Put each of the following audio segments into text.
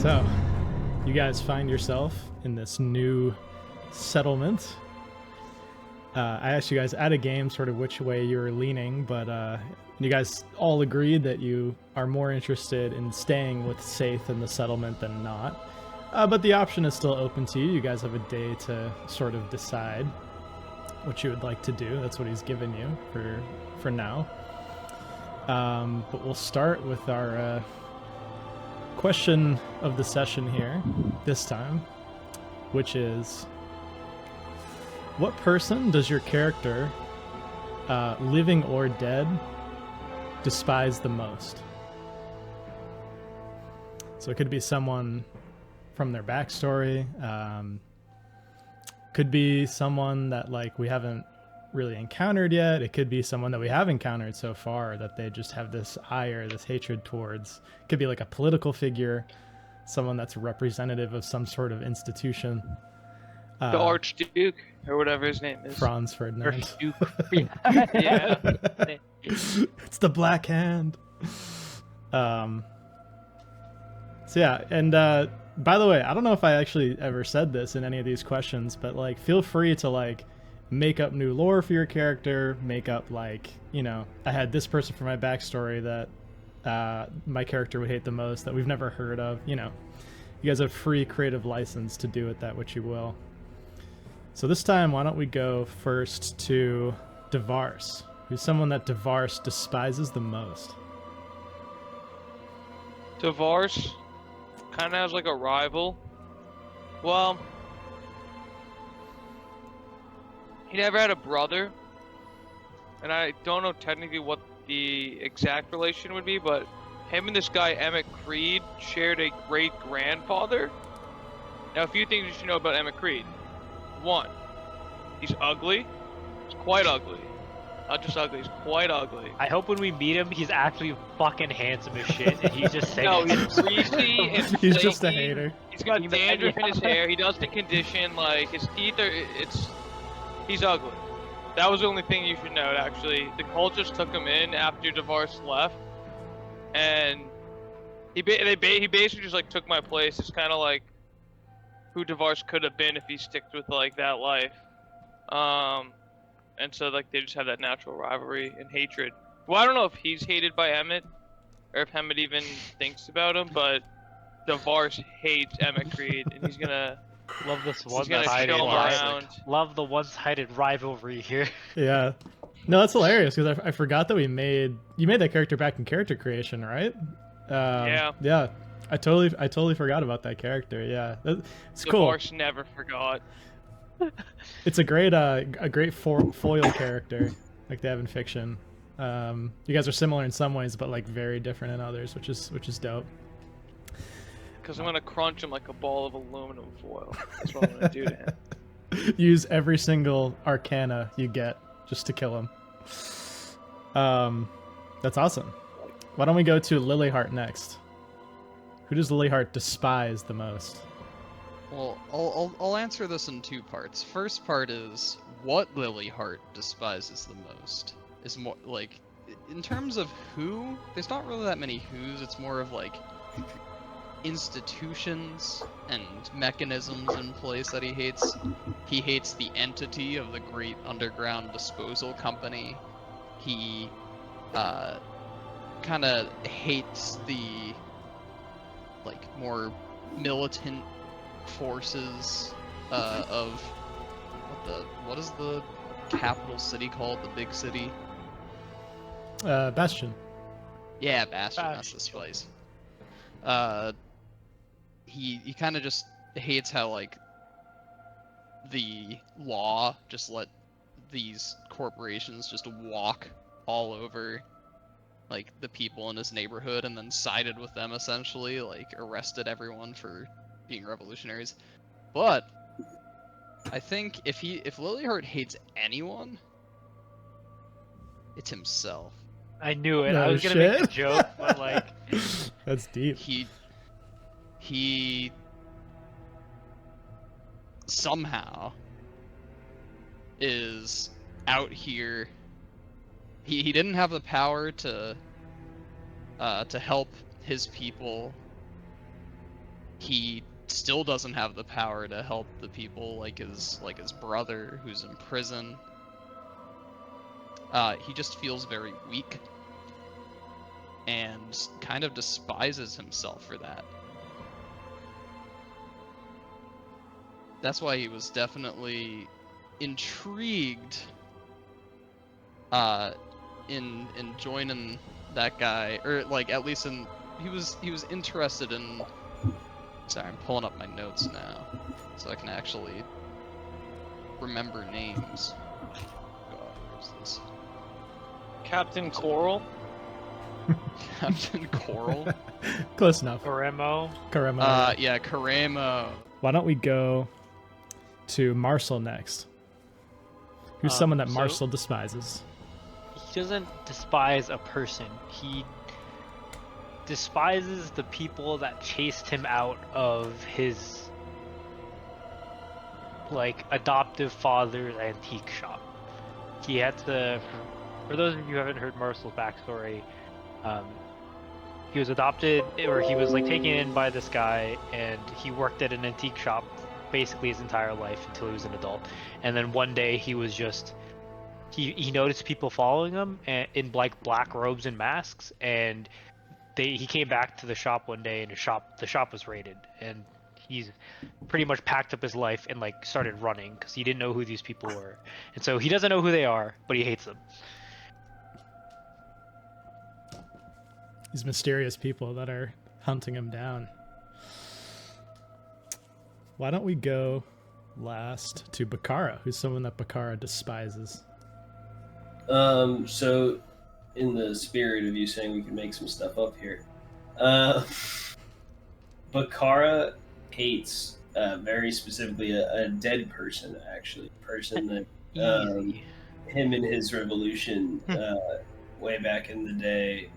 So, you guys find yourself in this new settlement. I asked you guys at a game sort of which way you were leaning, but you guys all agreed that you are more interested in staying with Saith in the settlement than not. But the option is still open to you. You guys have a day to sort of decide what you would like to do. That's what he's given you for now. But we'll start with our question of the session here this time, which is, what person does your character, living or dead, despise the most? So it could be someone from their backstory, could be someone that like we haven't really encountered yet. It could be someone that we have encountered so far that they just have this ire, this hatred towards. It could be like a political figure, someone that's representative of some sort of institution. The Archduke, or whatever his name is. Franz Ferdinand. Yeah. It's the Black Hand. So yeah, and by the way, I don't know if I actually ever said this in any of these questions, but like, feel free to like make up new lore for your character, make up like, you know, I had this person for my backstory that my character would hate the most that we've never heard of. You know, you guys have free creative license to do with that which you will. So this time, why don't we go first to Devars, who's someone that Devars despises the most. Devars kind of has like a rival. Well, he never had a brother, and I don't know technically what the exact relation would be, but him and this guy Emmett Creed shared a great grandfather. Now, a few things you should know about Emmett Creed. One, he's ugly. He's quite ugly. Not just ugly, he's quite ugly. I hope when we meet him, he's actually fucking handsome as shit, and he's just saying. No, he's greasy and He's flaky. just a hater. He's got dandruff in his hair. He does the condition. Like, his teeth are. He's ugly. That was the only thing you should note, actually. The cult just took him in after Devars left, and he basically just like took my place. It's kind of like who Devars could have been if he sticked with like that life. And so like they just have that natural rivalry and hatred. Well, I don't know if he's hated by Emmett, or if Emmett even thinks about him, but Devars hates Emmett Creed, and he's gonna love this he's gonna chill around. Love the one-sided rivalry here. Yeah. No, that's hilarious because I forgot that you made that character back in character creation, right? Yeah. Yeah. I totally forgot about that character. Yeah, it's cool. Devars never forgot. It's a great foil character like they have in fiction. You guys are similar in some ways, but like very different in others, which is dope. Because I'm gonna crunch him like a ball of aluminum foil. That's what I'm gonna do to him. Use every single arcana you get just to kill him. That's awesome. Why don't we go to Lilyheart next? Who does Lilyheart despise the most? Well, I'll answer this in two parts. First part is what Lilyheart despises the most is more like, in terms of who, there's not really that many who's, it's more of like institutions and mechanisms in place that he hates. He hates the entity of the Great Underground Disposal Company. He kind of hates the like more militant forces of what is the capital city called, the big city? Bastion. Yeah, Bastion. That's this place. He kind of just hates how like the law just let these corporations just walk all over like the people in his neighborhood, and then sided with them, essentially like arrested everyone for being revolutionaries. But I think if Lilyheart hates anyone, it's himself. I knew it. No I was gonna shit. make a joke, but like That's deep. He somehow is out here. He didn't have the power to help his people he still doesn't have the power to help the people like his brother who's in prison. He just feels very weak and kind of despises himself for that. That's why he was definitely intrigued in joining that guy, or like at least he was interested in. Sorry, I'm pulling up my notes now so I can actually remember names. God, where's this? Captain Coral. Captain Coral. Close enough. Karemo. Karema. Yeah, Karemo. Why don't we go to Marcel next? Who's someone that so- Marcel despises? He doesn't despise a person. He despises the people that chased him out of his like adoptive father's antique shop. He had to, for those of you who haven't heard Marcel's backstory, he was adopted, or he was like taken in by this guy, and he worked at an antique shop basically his entire life until he was an adult. And then one day he was just he noticed people following him in like black robes and masks, and he came back to the shop one day, and the shop was raided, and he's pretty much packed up his life and like started running because he didn't know who these people were, and so he doesn't know who they are, but he hates them. These mysterious people that are hunting him down. Why don't we go last to Bakara, who's someone that Bakara despises? So in the spirit of you saying we can make some stuff up here, Bakara hates very specifically a dead person, actually. A person that him and his revolution way back in the day,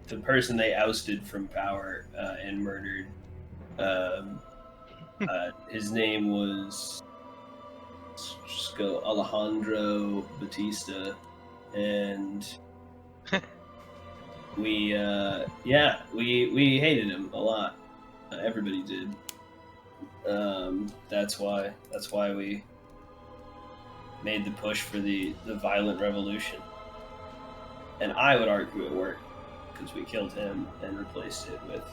the person they ousted from power and murdered. His name was, let's just go, Alejandro Batista, and we hated him a lot. Everybody did. That's why we made the push for the violent revolution. And I would argue it worked, because we killed him and replaced it with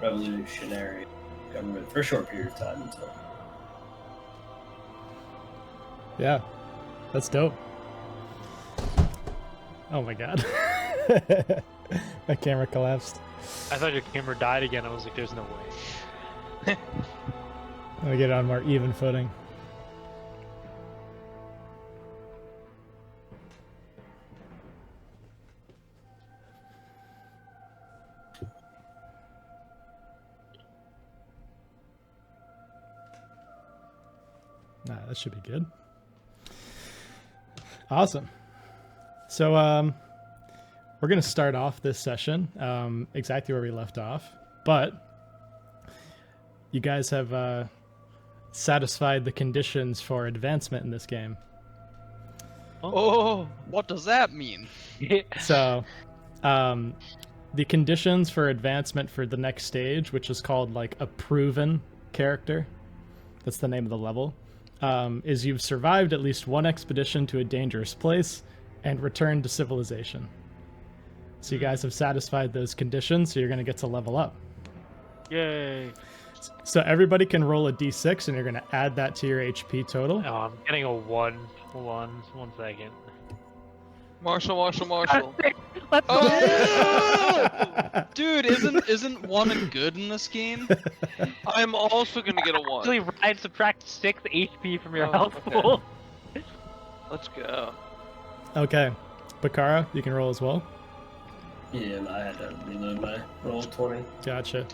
revolutionary government for a short period of time until. Yeah, that's dope. Oh my god. My camera collapsed. I thought your camera died again. I was like, there's no way. Let me get it on more even footing. Nah, that should be good. Awesome. So we're going to start off this session exactly where we left off, but you guys have satisfied the conditions for advancement in this game. Oh, what does that mean? So the conditions for advancement for the next stage, which is called like a proven character, that's the name of the level, is you've survived at least one expedition to a dangerous place and returned to civilization. So you guys have satisfied those conditions, so you're going to get to level up. Yay. So everybody can roll a d6, and you're going to add that to your HP total. Oh, I'm getting a 1. Hold on, 1 second. Marshall. Let's go. Oh! Dude, isn't 1 good in this game? I'm also gonna get a 1. Actually, Ryan, subtract 6 HP from your Oh, health okay. pool. Let's go. Okay. Bakara, you can roll as well. Yeah, and I had to reload my roll 20. Gotcha.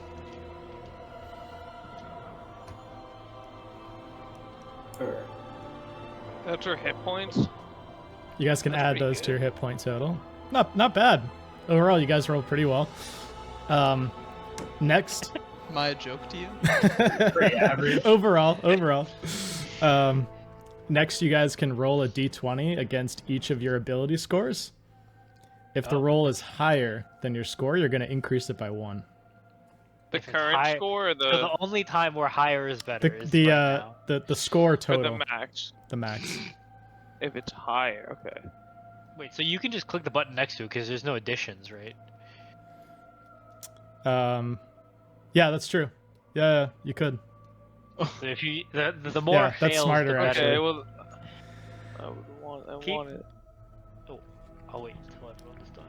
Alright. That's our hit points. You guys can That's add pretty those to good. your hit point total. Not bad. Overall, you guys rolled pretty well. Next. Am I a joke to you? Pretty average. Overall. Next, you guys can roll a d20 against each of your ability scores. If the roll is higher than your score, you're going to increase it by 1. The If it's current high- score or So the only time where higher is better is The right now. the score or total. the max? The max. If it's higher, okay. Wait, so you can just click the button next to it because there's no additions, right? Yeah, that's true. Yeah, you could. So if you the more Yeah, it that's fails, smarter, the better. actually. Okay, well, I want it. I'll wait until everyone's done.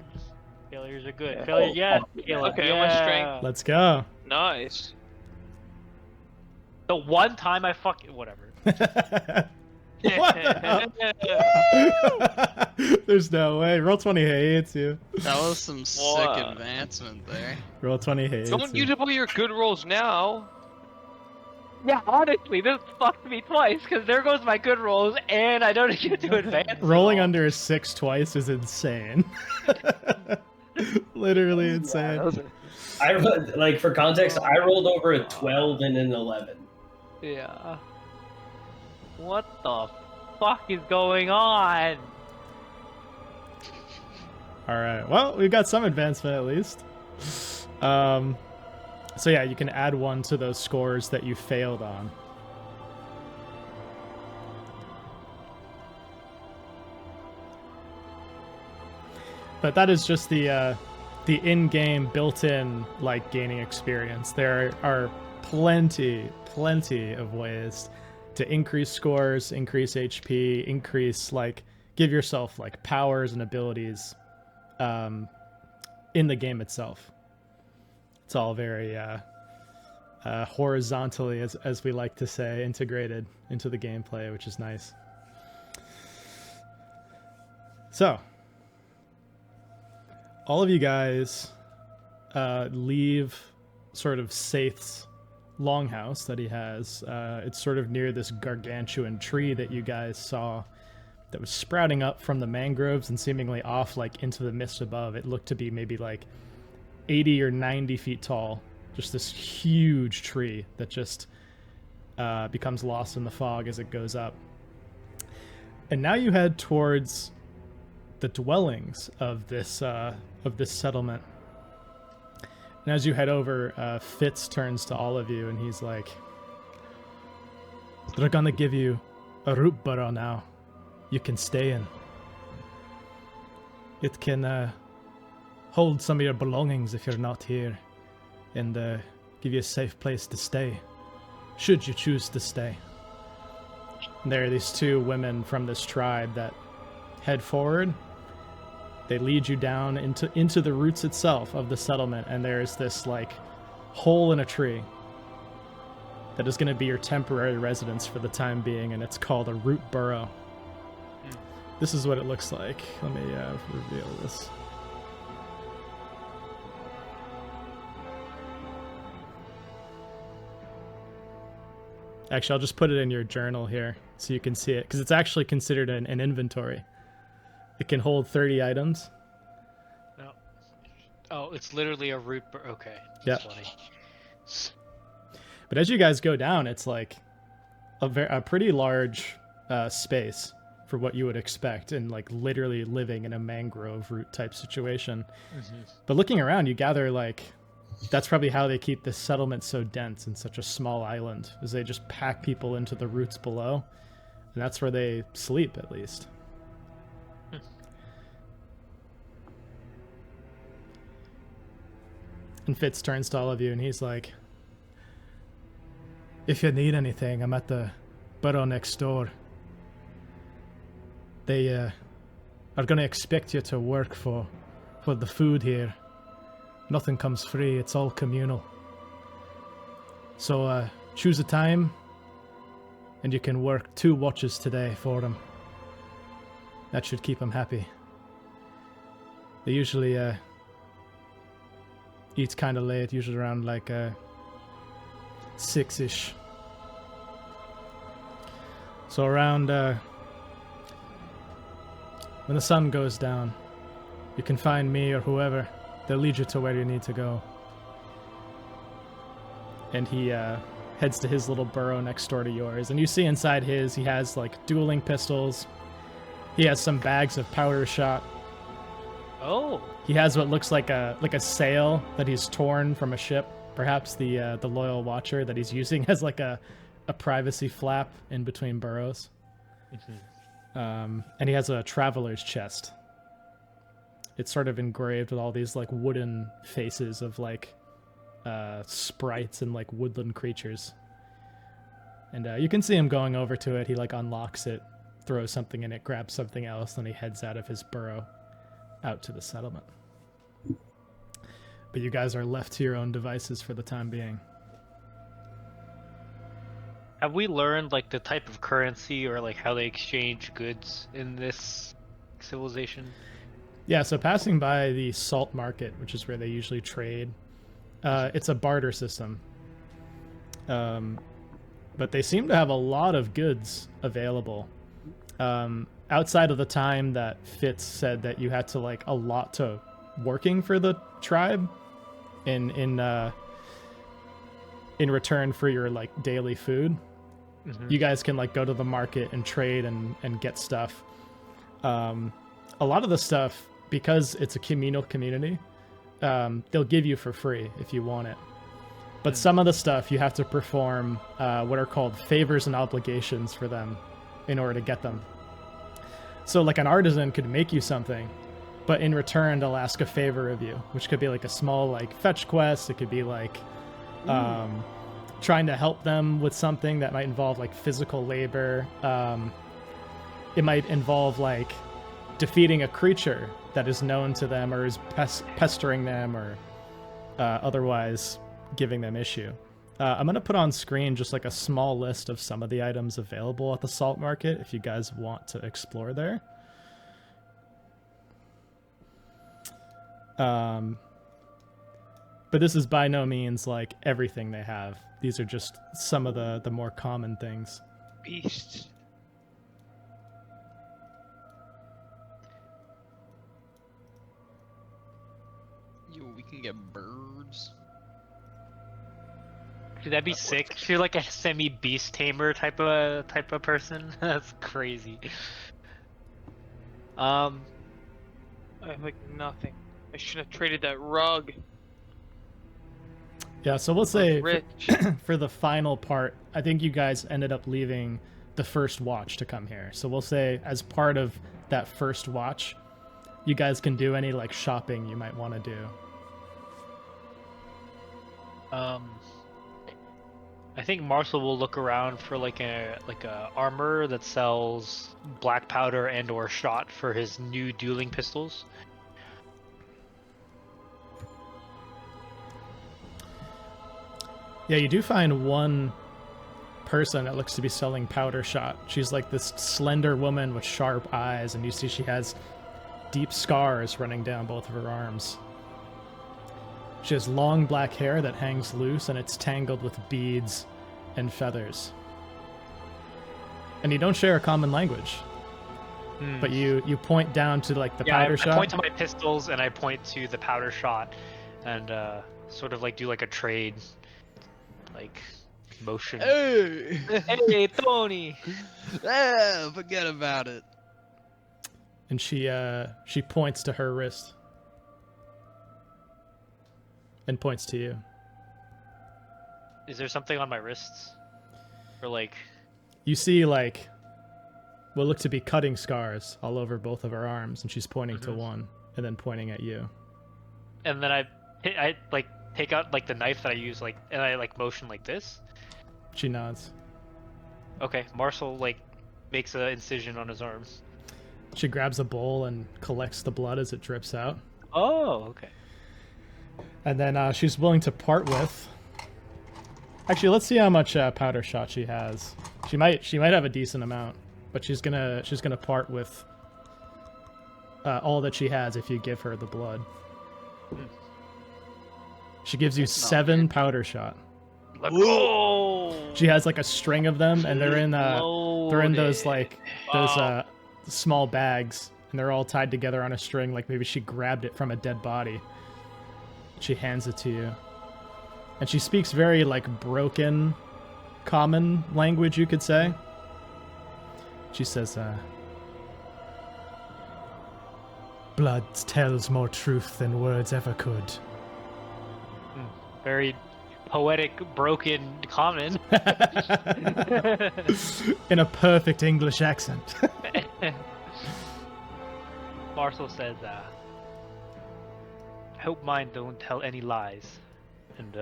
Failures are good. Yeah. Failure, yeah. Oh, Caleb, okay, yeah. my strength- Let's go. Nice. The one time I fucking whatever. What the hell? There's no way. Roll20 hates you. That was some sick Wow. advancement there. Roll20 hates Don't you. use up all your good rolls now. Yeah, honestly, this fucked me twice because there goes my good rolls and I don't get to advance. at Rolling all. under a 6 twice is insane. Literally insane. I like for context, I rolled over a 12 and an 11. Yeah. What the fuck is going on? Alright, well, we've got some advancement at least. So yeah, you can add 1 to those scores that you failed on. But that is just the in-game built-in like gaining experience. There are plenty of ways to increase scores, increase HP, increase like give yourself like powers and abilities in the game itself. It's all very horizontally, as we like to say, integrated into the gameplay, which is nice. So, all of you guys leave sort of Saith's longhouse that he has. It's sort of near this gargantuan tree that you guys saw that was sprouting up from the mangroves and seemingly off like into the mist above. It looked to be maybe like 80 or 90 feet tall. Just this huge tree that just becomes lost in the fog as it goes up. And now you head towards the dwellings of this settlement. And as you head over, Fitz turns to all of you and he's like, "They're gonna give you a root burrow now. You can stay in. It can hold some of your belongings if you're not here, and give you a safe place to stay, should you choose to stay." And there are these 2 women from this tribe that head forward. They lead you down into the roots itself of the settlement, and there's this like hole in a tree that is going to be your temporary residence for the time being, and it's called a root burrow. This is what it looks like. Let me reveal this. Actually, I'll just put it in your journal here so you can see it, because it's actually considered an inventory. It can hold 30 items. No. Oh, it's literally a root. Okay. Yeah. That's funny. But as you guys go down, it's like a pretty large space for what you would expect, and like literally living in a mangrove root type situation. Mm-hmm. But looking around, you gather like that's probably how they keep this settlement so dense in such a small island, is they just pack people into the roots below, and that's where they sleep at least. And Fitz turns to all of you and he's like, "If you need anything, I'm at the burrow next door. They are going to expect you to work for the food here. Nothing comes free, it's all communal. So choose a time and you can work 2 watches today for them. That should keep them happy. They usually eat kind of late, usually around like 6-ish. So around when the sun goes down, you can find me or whoever. They'll lead you to where you need to go." And he heads to his little burrow next door to yours. And you see inside his, he has like dueling pistols. He has some bags of powder shot. Oh. He has what looks like a sail that he's torn from a ship Perhaps the loyal watcher that he's using as like a privacy flap in between burrows. And he has a traveler's chest. It's sort of engraved with all these like wooden faces of like sprites and like woodland creatures. And you can see him going over to it. He like unlocks it, throws something in it, grabs something else, then he heads out of his burrow out to the settlement. But you guys are left to your own devices for the time being. Have we learned like the type of currency or like how they exchange goods in this civilization? Yeah, so passing by the salt market, which is where they usually trade, it's a barter system. But they seem to have a lot of goods available. Outside of the time that Fitz said that you had to like allot to working for the tribe in return for your like daily food. You guys can like go to the market and trade and get stuff. A lot of the stuff, because it's a communal community, they'll give you for free if you want it. But some of the stuff you have to perform what are called favors and obligations for them in order to get them. So like an artisan could make you something, but in return they'll ask a favor of you, which could be like a small like fetch quest. It could be like trying to help them with something that might involve like physical labor. It might involve like defeating a creature that is known to them or is pestering them or otherwise giving them issue. I'm going to put on screen just like a small list of some of the items available at the salt market if you guys want to explore there. But this is by no means like everything they have. These are just some of the more common things. Beasts. Yo, we can get birds. Dude, that'd be sick. If you're like a semi-beast tamer type of person, that's crazy. I have like nothing. I should have traded that rug. Yeah, so we'll say Rich. for the final part, I think you guys ended up leaving the first watch to come here. So we'll say as part of that first watch, you guys can do any like shopping you might want to do. I think Marcel will look around for like a armor that sells black powder and or shot for his new dueling pistols. Yeah, you do find one person that looks to be selling powder shot. She's like this slender woman with sharp eyes, and you see she has deep scars running down both of her arms. She has long black hair that hangs loose, and it's tangled with beads and feathers. And you don't share a common language. But you point down to like the powder shot. I point to my pistols and I point to the powder shot, and sort of like do like a trade, like motion. Hey! Hey, Tony! Ah, forget about it. And she points to her wrist. And points to you. Is there something on my wrists? Or like... You see like what look to be cutting scars all over both of her arms, and she's pointing to one and then pointing at you. And then I like take out like the knife that I use, like, and I like motion like this. She nods. Okay, Marcel like makes an incision on his arm. She grabs a bowl and collects the blood as it drips out. Oh, okay. And then she's willing to part with. Actually, let's see how much powder shot she has. She might have a decent amount, but she's gonna part with all that she has if you give her the blood. She gives you 7 powder shot. Let's go! She has like a string of them, and they're in those like those small bags, and they're all tied together on a string. Like maybe she grabbed it from a dead body. She hands it to you, and she speaks very like broken, common language, you could say. She says, "Blood tells more truth than words ever could." Very poetic broken common. In a perfect English accent. Marcel says, I hope mine don't tell any lies. And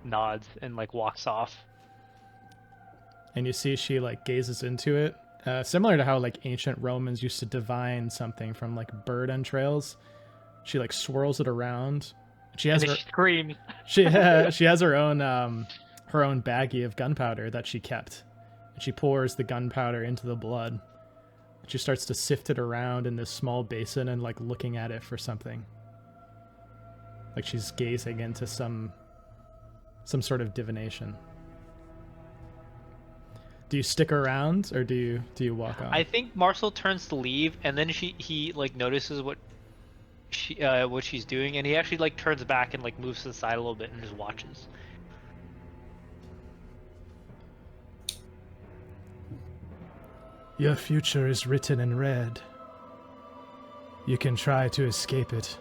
nods and like walks off. And you see she like gazes into it. Similar to how like ancient Romans used to divine something from like bird entrails. She like swirls it around. She has And her she screams. she has her own baggie of gunpowder that she kept. And she pours the gunpowder into the blood. She starts to sift it around in this small basin and like looking at it for something. Like she's gazing into some sort of divination. Do you stick around or do you walk on? I think Marcel turns to leave, and then he like notices what she's doing, and he actually like turns back and like moves to the side a little bit and just watches. Your future is written in red. You can try to escape it.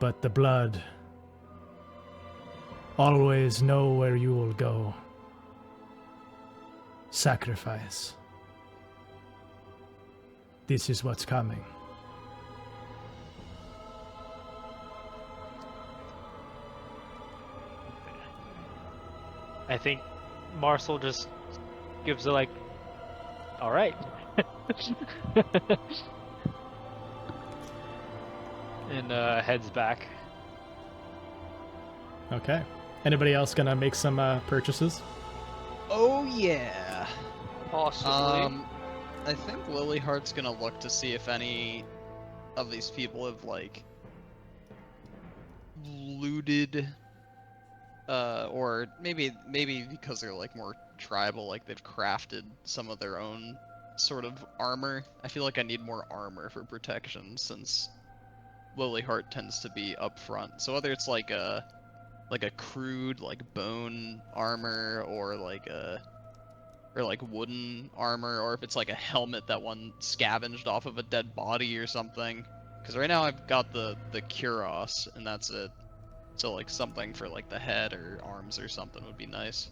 But the blood, always know where you will go. Sacrifice. This is what's coming. I think Marcel just gives a like, all right. And heads back. Okay. Anybody else gonna make some purchases? Oh yeah. Possibly. I think Lilyheart's gonna look to see if any of these people have like looted, or maybe because they're like more tribal, like they've crafted some of their own sort of armor. I feel like I need more armor for protection since Lilyheart tends to be up front. So whether it's like a crude like bone armor or like wooden armor, or if it's like a helmet that one scavenged off of a dead body or something. Because right now I've got the cuirass and that's it. So like something for like the head or arms or something would be nice.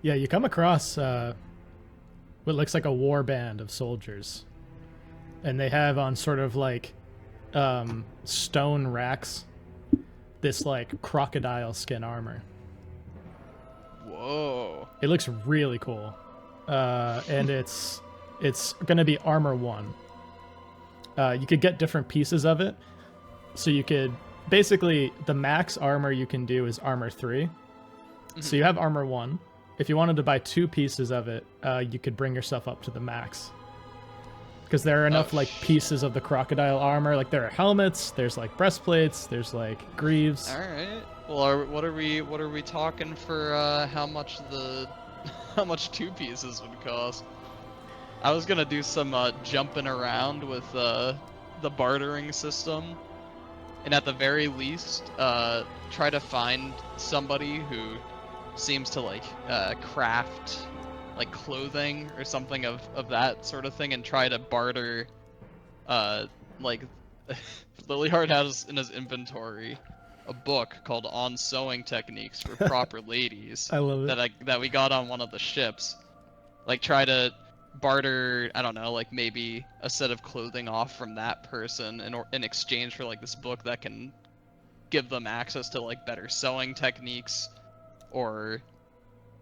Yeah, you come across what looks like a war band of soldiers. And they have on sort of like stone racks this like crocodile skin armor. Whoa. It looks really cool. And it's going to be armor 1. You could get different pieces of it. So you could basically, the max armor you can do is armor 3. So you have armor 1. If you wanted to buy 2 pieces of it, you could bring yourself up to the max. Because there are enough like pieces of the crocodile armor. Like there are helmets, there's like breastplates, there's like greaves. All right. Well, what are we talking for? How much 2 pieces would cost? I was gonna do some jumping around with the bartering system, and at the very least, try to find somebody who seems to like craft like clothing or something of that sort of thing, and try to barter like Lilyheart has in his inventory a book called On Sewing Techniques for Proper Ladies. I love it. that we got on one of the ships. Like try to barter, I don't know, like maybe a set of clothing off from that person in exchange for like this book that can give them access to like better sewing techniques, or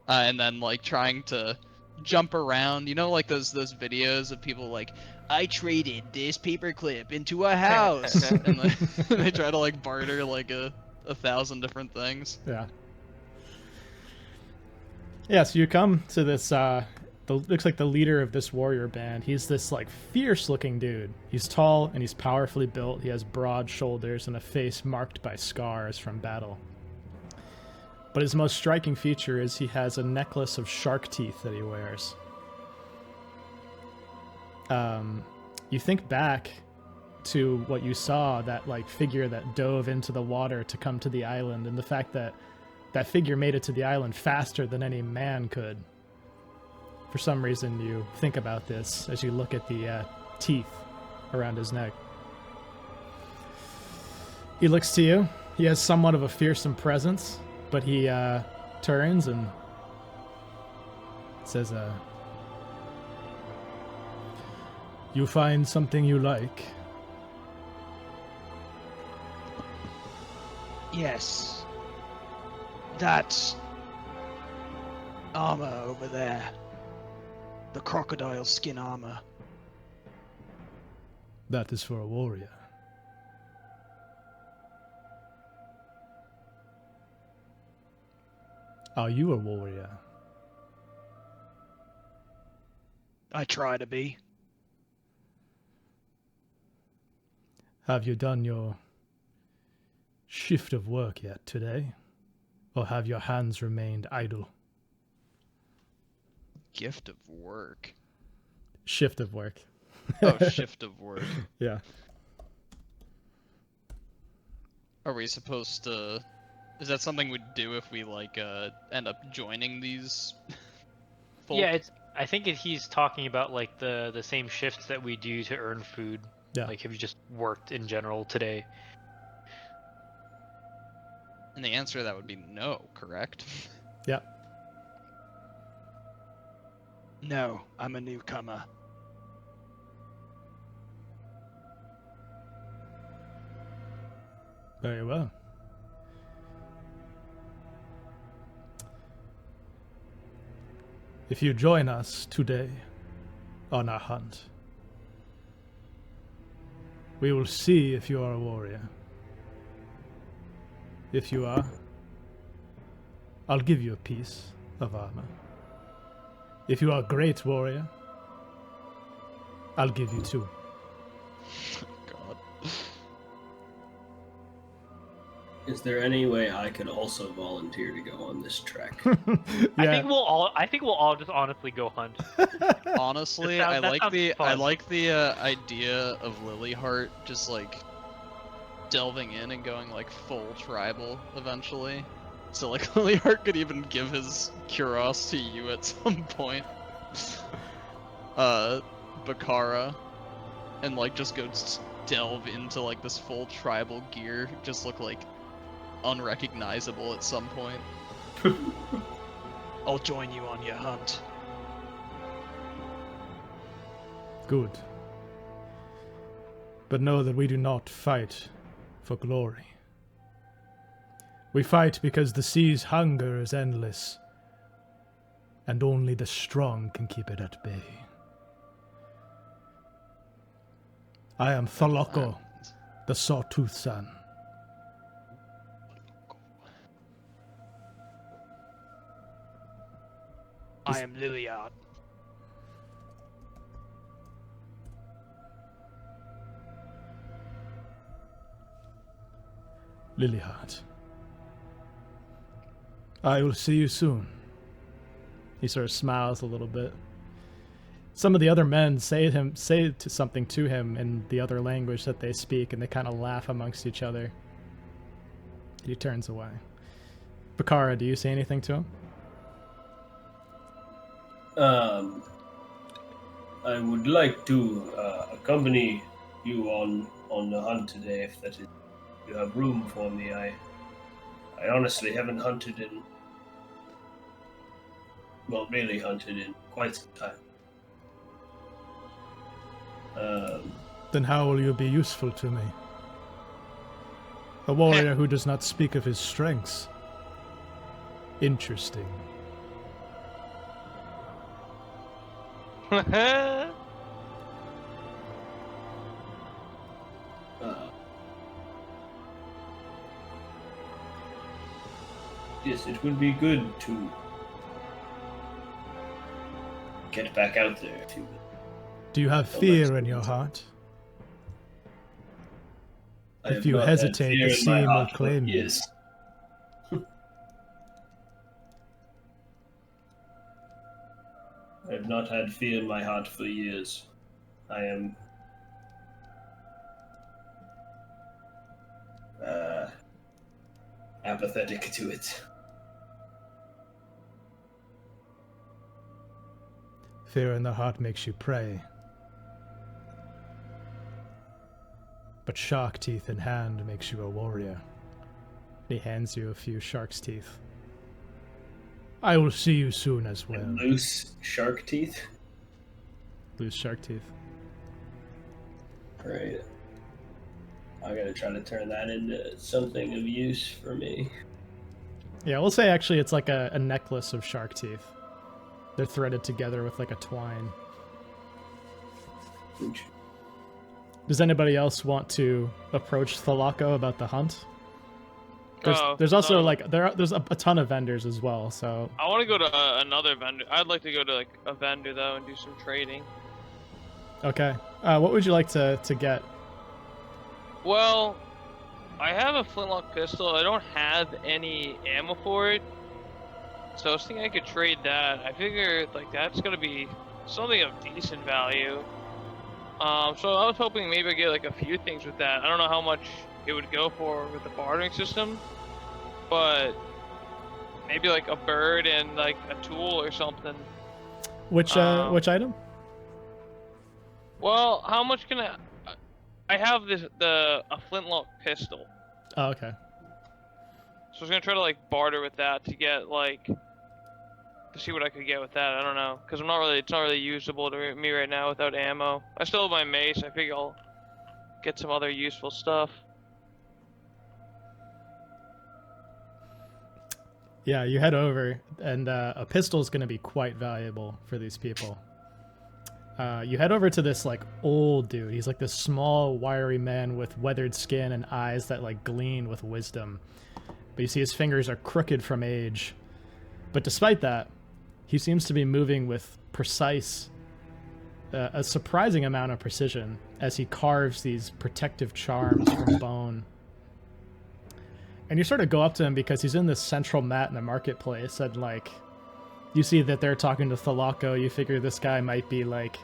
and then like trying to jump around, you know, like those videos of people like, I traded this paperclip into a house, and they try to like barter like a 1,000 different things. Yeah. Yeah, so you come to this looks like the leader of this warrior band. He's this like fierce looking dude. He's tall and he's powerfully built. He has broad shoulders and a face marked by scars from battle. But his most striking feature is he has a necklace of shark teeth that he wears. You think back to what you saw, that like figure that dove into the water to come to the island, and the fact that that figure made it to the island faster than any man could. For some reason, you think about this as you look at the teeth around his neck. He looks to you, He has somewhat of a fearsome presence, but he turns and says, "You find something you like?" Yes. That armor over there. The crocodile skin armor. That is for a warrior. Are you a warrior? I try to be. Have you done your shift of work yet today? Or have your hands remained idle? Gift of work. Shift of work. Oh, shift of work. Yeah. Are we supposed to? Is that something we'd do if we like end up joining these? Folk? Yeah, I think he's talking about like the same shifts that we do to earn food. Yeah. Like, have you just worked in general today? And the answer to that would be no, correct? Yeah. No, I'm a newcomer. Very well. If you join us today on our hunt, we will see if you are a warrior. If you are, I'll give you a piece of armor. If you are a great warrior, I'll give you 2. God. Is there any way I could also volunteer to go on this trek? I think we'll all just honestly go hunt. Honestly, That I sounds like the fun. idea of Lilyheart just like delving in and going like full tribal eventually. So like Lilyheart could even give his Kuros to you at some point. Bakara, and like just go delve into like this full tribal gear, just look like unrecognizable at some point. I'll join you on your hunt. Good. But know that we do not fight for glory. We fight because the sea's hunger is endless, and only the strong can keep it at bay. I am Thaloko, the Sawtooth Son. I am Liliard. Lilyheart. I will see you soon. He sort of smiles a little bit. Some of the other men say something to him in the other language that they speak, and they kind of laugh amongst each other. He turns away. Bakara, do you say anything to him? I would like to accompany you on the hunt today, if that is, you have room for me. I honestly haven't hunted in, well, really hunted in quite some time. Then how will you be useful to me? A warrior who does not speak of his strengths. Interesting. Yes, it would be good to get back out there, if you will. Do you have fear in your heart? I If have you not had hesitate, fear the in my sea will heart for claim you. years. I have not had fear in my heart for years. I am apathetic to it. Fear in the heart makes you prey. But shark teeth in hand makes you a warrior. He hands you a few shark's teeth. I will see you soon as well. Loose shark teeth. Loose shark teeth. Right. I gotta try to turn that into something of use for me. Yeah, we'll say actually it's like a necklace of shark teeth. They're threaded together with like a twine. Ooch. Does anybody else want to approach Thalaco about the hunt? There's also no. like there's a ton of vendors as well, so I want to go to another vendor. I'd like to go to like a vendor though and do some trading. okay. What would you like to get? Well, I have a flintlock pistol. I don't have any ammo for it, so I was thinking I could trade that. I figure like that's gonna be something of decent value. So I was hoping maybe I get like a few things with that. I don't know how much it would go for with the bartering system, but maybe like a bird and like a tool or something. Which item? Well, how much can I have a flintlock pistol. Oh, okay. So I was gonna try to like barter with that to get like to see what I could get with that. I don't know, cause it's not really usable to me right now without ammo. I still have my mace. I figure I'll get some other useful stuff. Yeah, you head over, and a pistol is going to be quite valuable for these people. You head over to this like old dude. He's like this small, wiry man with weathered skin and eyes that like gleam with wisdom. But you see his fingers are crooked from age. But despite that, he seems to be moving with a surprising amount of precision as he carves these protective charms from bone. And you sort of go up to him because he's in this central mat in the marketplace, and like you see that they're talking to Thalaco. You figure this guy might be like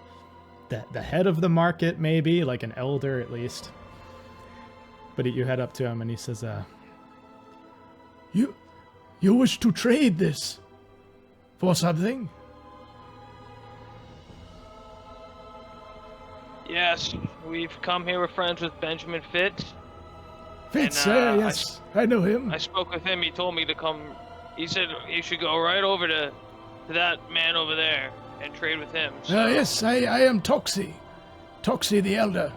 the head of the market, maybe like an elder at least. But you head up to him and he says, You wish to trade this for something? Yes, we've come here. We're friends with Benjamin Fitz. Fitz, And, yes, I know him. I spoke with him. He told me to come. He said you should go right over to that man over there and trade with him. So. Yes, I am Toxie. Toxie the Elder.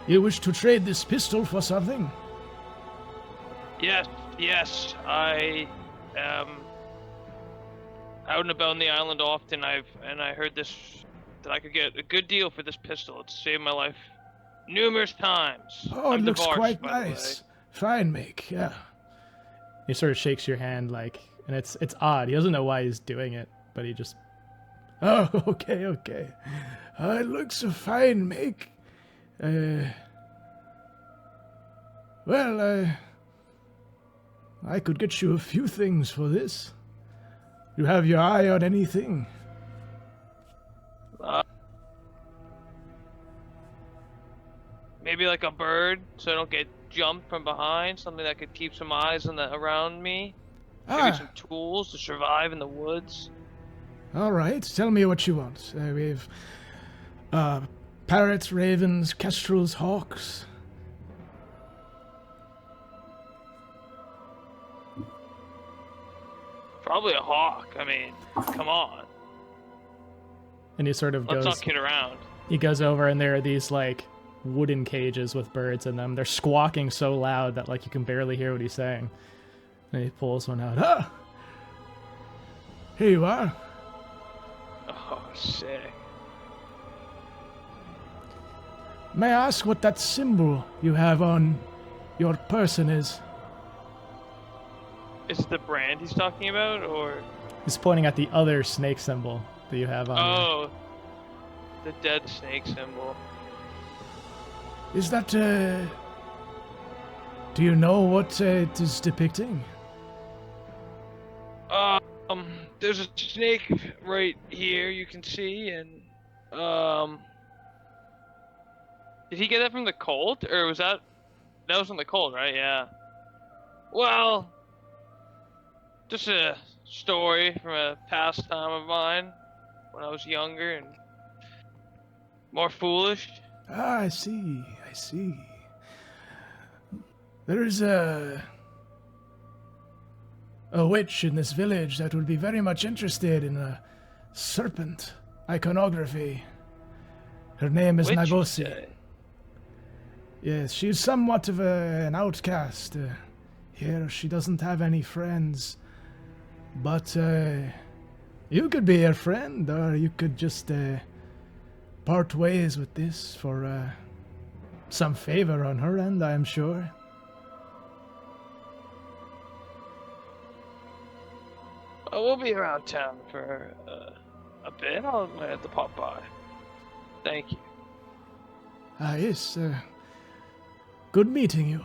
You wish to trade this pistol for something? Yes. I am out and about on the island often. I heard that I could get a good deal for this pistol. It's saved my life numerous times. Oh, I'm it looks divorced, quite by the nice. way. Fine make, yeah. He sort of shakes your hand like, and it's odd. He doesn't know why he's doing it, but he just. Oh, okay. It looks a fine make. Well, I could get you a few things for this. You have your eye on anything? Maybe like a bird, so I don't get jumped from behind. Something that could keep some eyes around me. Maybe some tools to survive in the woods. All right, tell me what you want. We have parrots, ravens, kestrels, hawks. Probably a hawk. I mean, come on. And he sort of Let's goes. not kid around. He goes over, and there are these like wooden cages with birds in them. They're squawking so loud that like you can barely hear what he's saying. And he pulls one out. Ah! Here you are. Oh, sick. May I ask what that symbol you have on your person is? Is it the brand he's talking about, or? He's pointing at the other snake symbol that you have on you. Oh, the dead snake symbol. Is that, do you know what it is depicting? There's a snake right here you can see, and did he get that from the cult, or was that was from the cult, right? Yeah. Well, just a story from a past time of mine when I was younger and more foolish. Ah, I see. There is a witch in this village that would be very much interested in a serpent iconography. Her name is Which, Nagosi. Yes, she's somewhat of an outcast. Here, she doesn't have any friends. But you could be her friend, or you could just part ways with this for some favor on her end, I am sure. We'll be around town for a bit. I'll have to pop by. Thank you. Yes, good meeting you.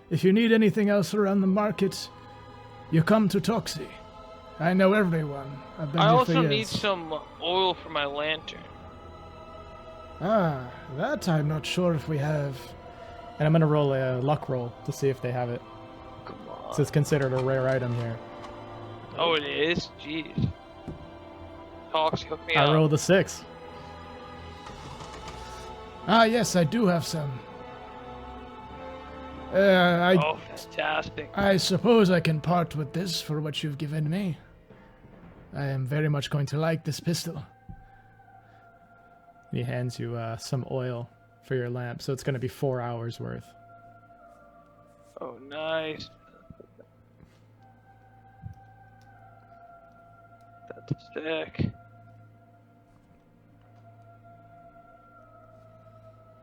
If you need anything else around the market, you come to Toxie. I know everyone. I've been I here also for need years. some oil for my lantern. Ah, that I'm not sure if we have. And I'm gonna roll a luck roll to see if they have it. Come on. So it's considered a rare item here. Oh, it is? Jeez. Tox, hook me I up. rolled a 6. Ah, yes, I do have some. Oh, fantastic. I suppose I can part with this for what you've given me. I am very much going to like this pistol. He hands you some oil for your lamp, so it's going to be 4 hours worth. Oh, nice. That's sick.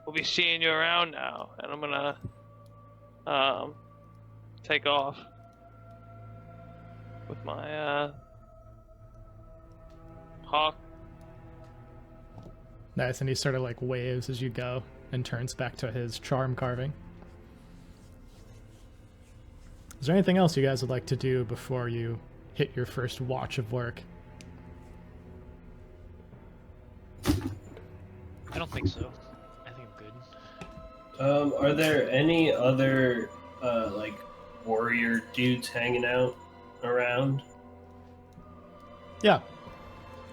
We'll be seeing you around now, and I'm gonna take off with my hawk. Nice, and he sort of like waves as you go and turns back to his charm carving. Is there anything else you guys would like to do before you hit your first watch of work? I don't think so. I think I'm good. Are there any other like warrior dudes hanging out around? Yeah.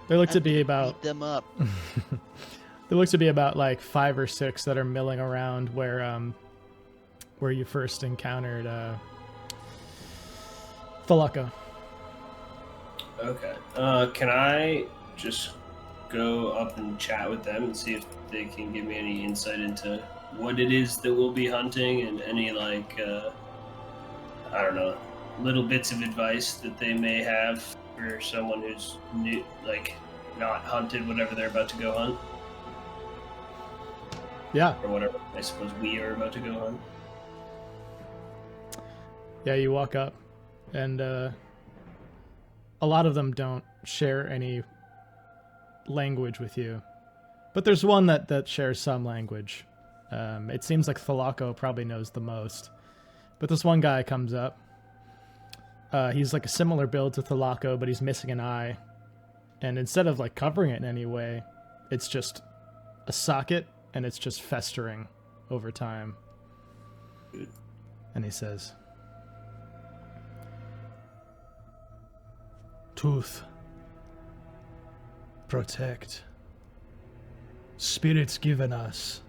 There looks to be about Beat them up. there looks to be about like 5 or 6 that are milling around where you first encountered Thalaka. Okay. Can I just go up and chat with them and see if they can give me any insight into what it is that we'll be hunting and any like I don't know, little bits of advice that they may have for someone who's new, like not hunted whatever they're about to go hunt Yeah. or whatever I suppose we are about to go hunt. Yeah, you walk up, and a lot of them don't share any language with you. But there's one that shares some language. It seems like Thalako probably knows the most. But this one guy comes up. He's like a similar build to Thalako, but he's missing an eye. And instead of like covering it in any way, it's just a socket, and it's just festering over time. And he says, "Tooth. Protect. Spirits given us.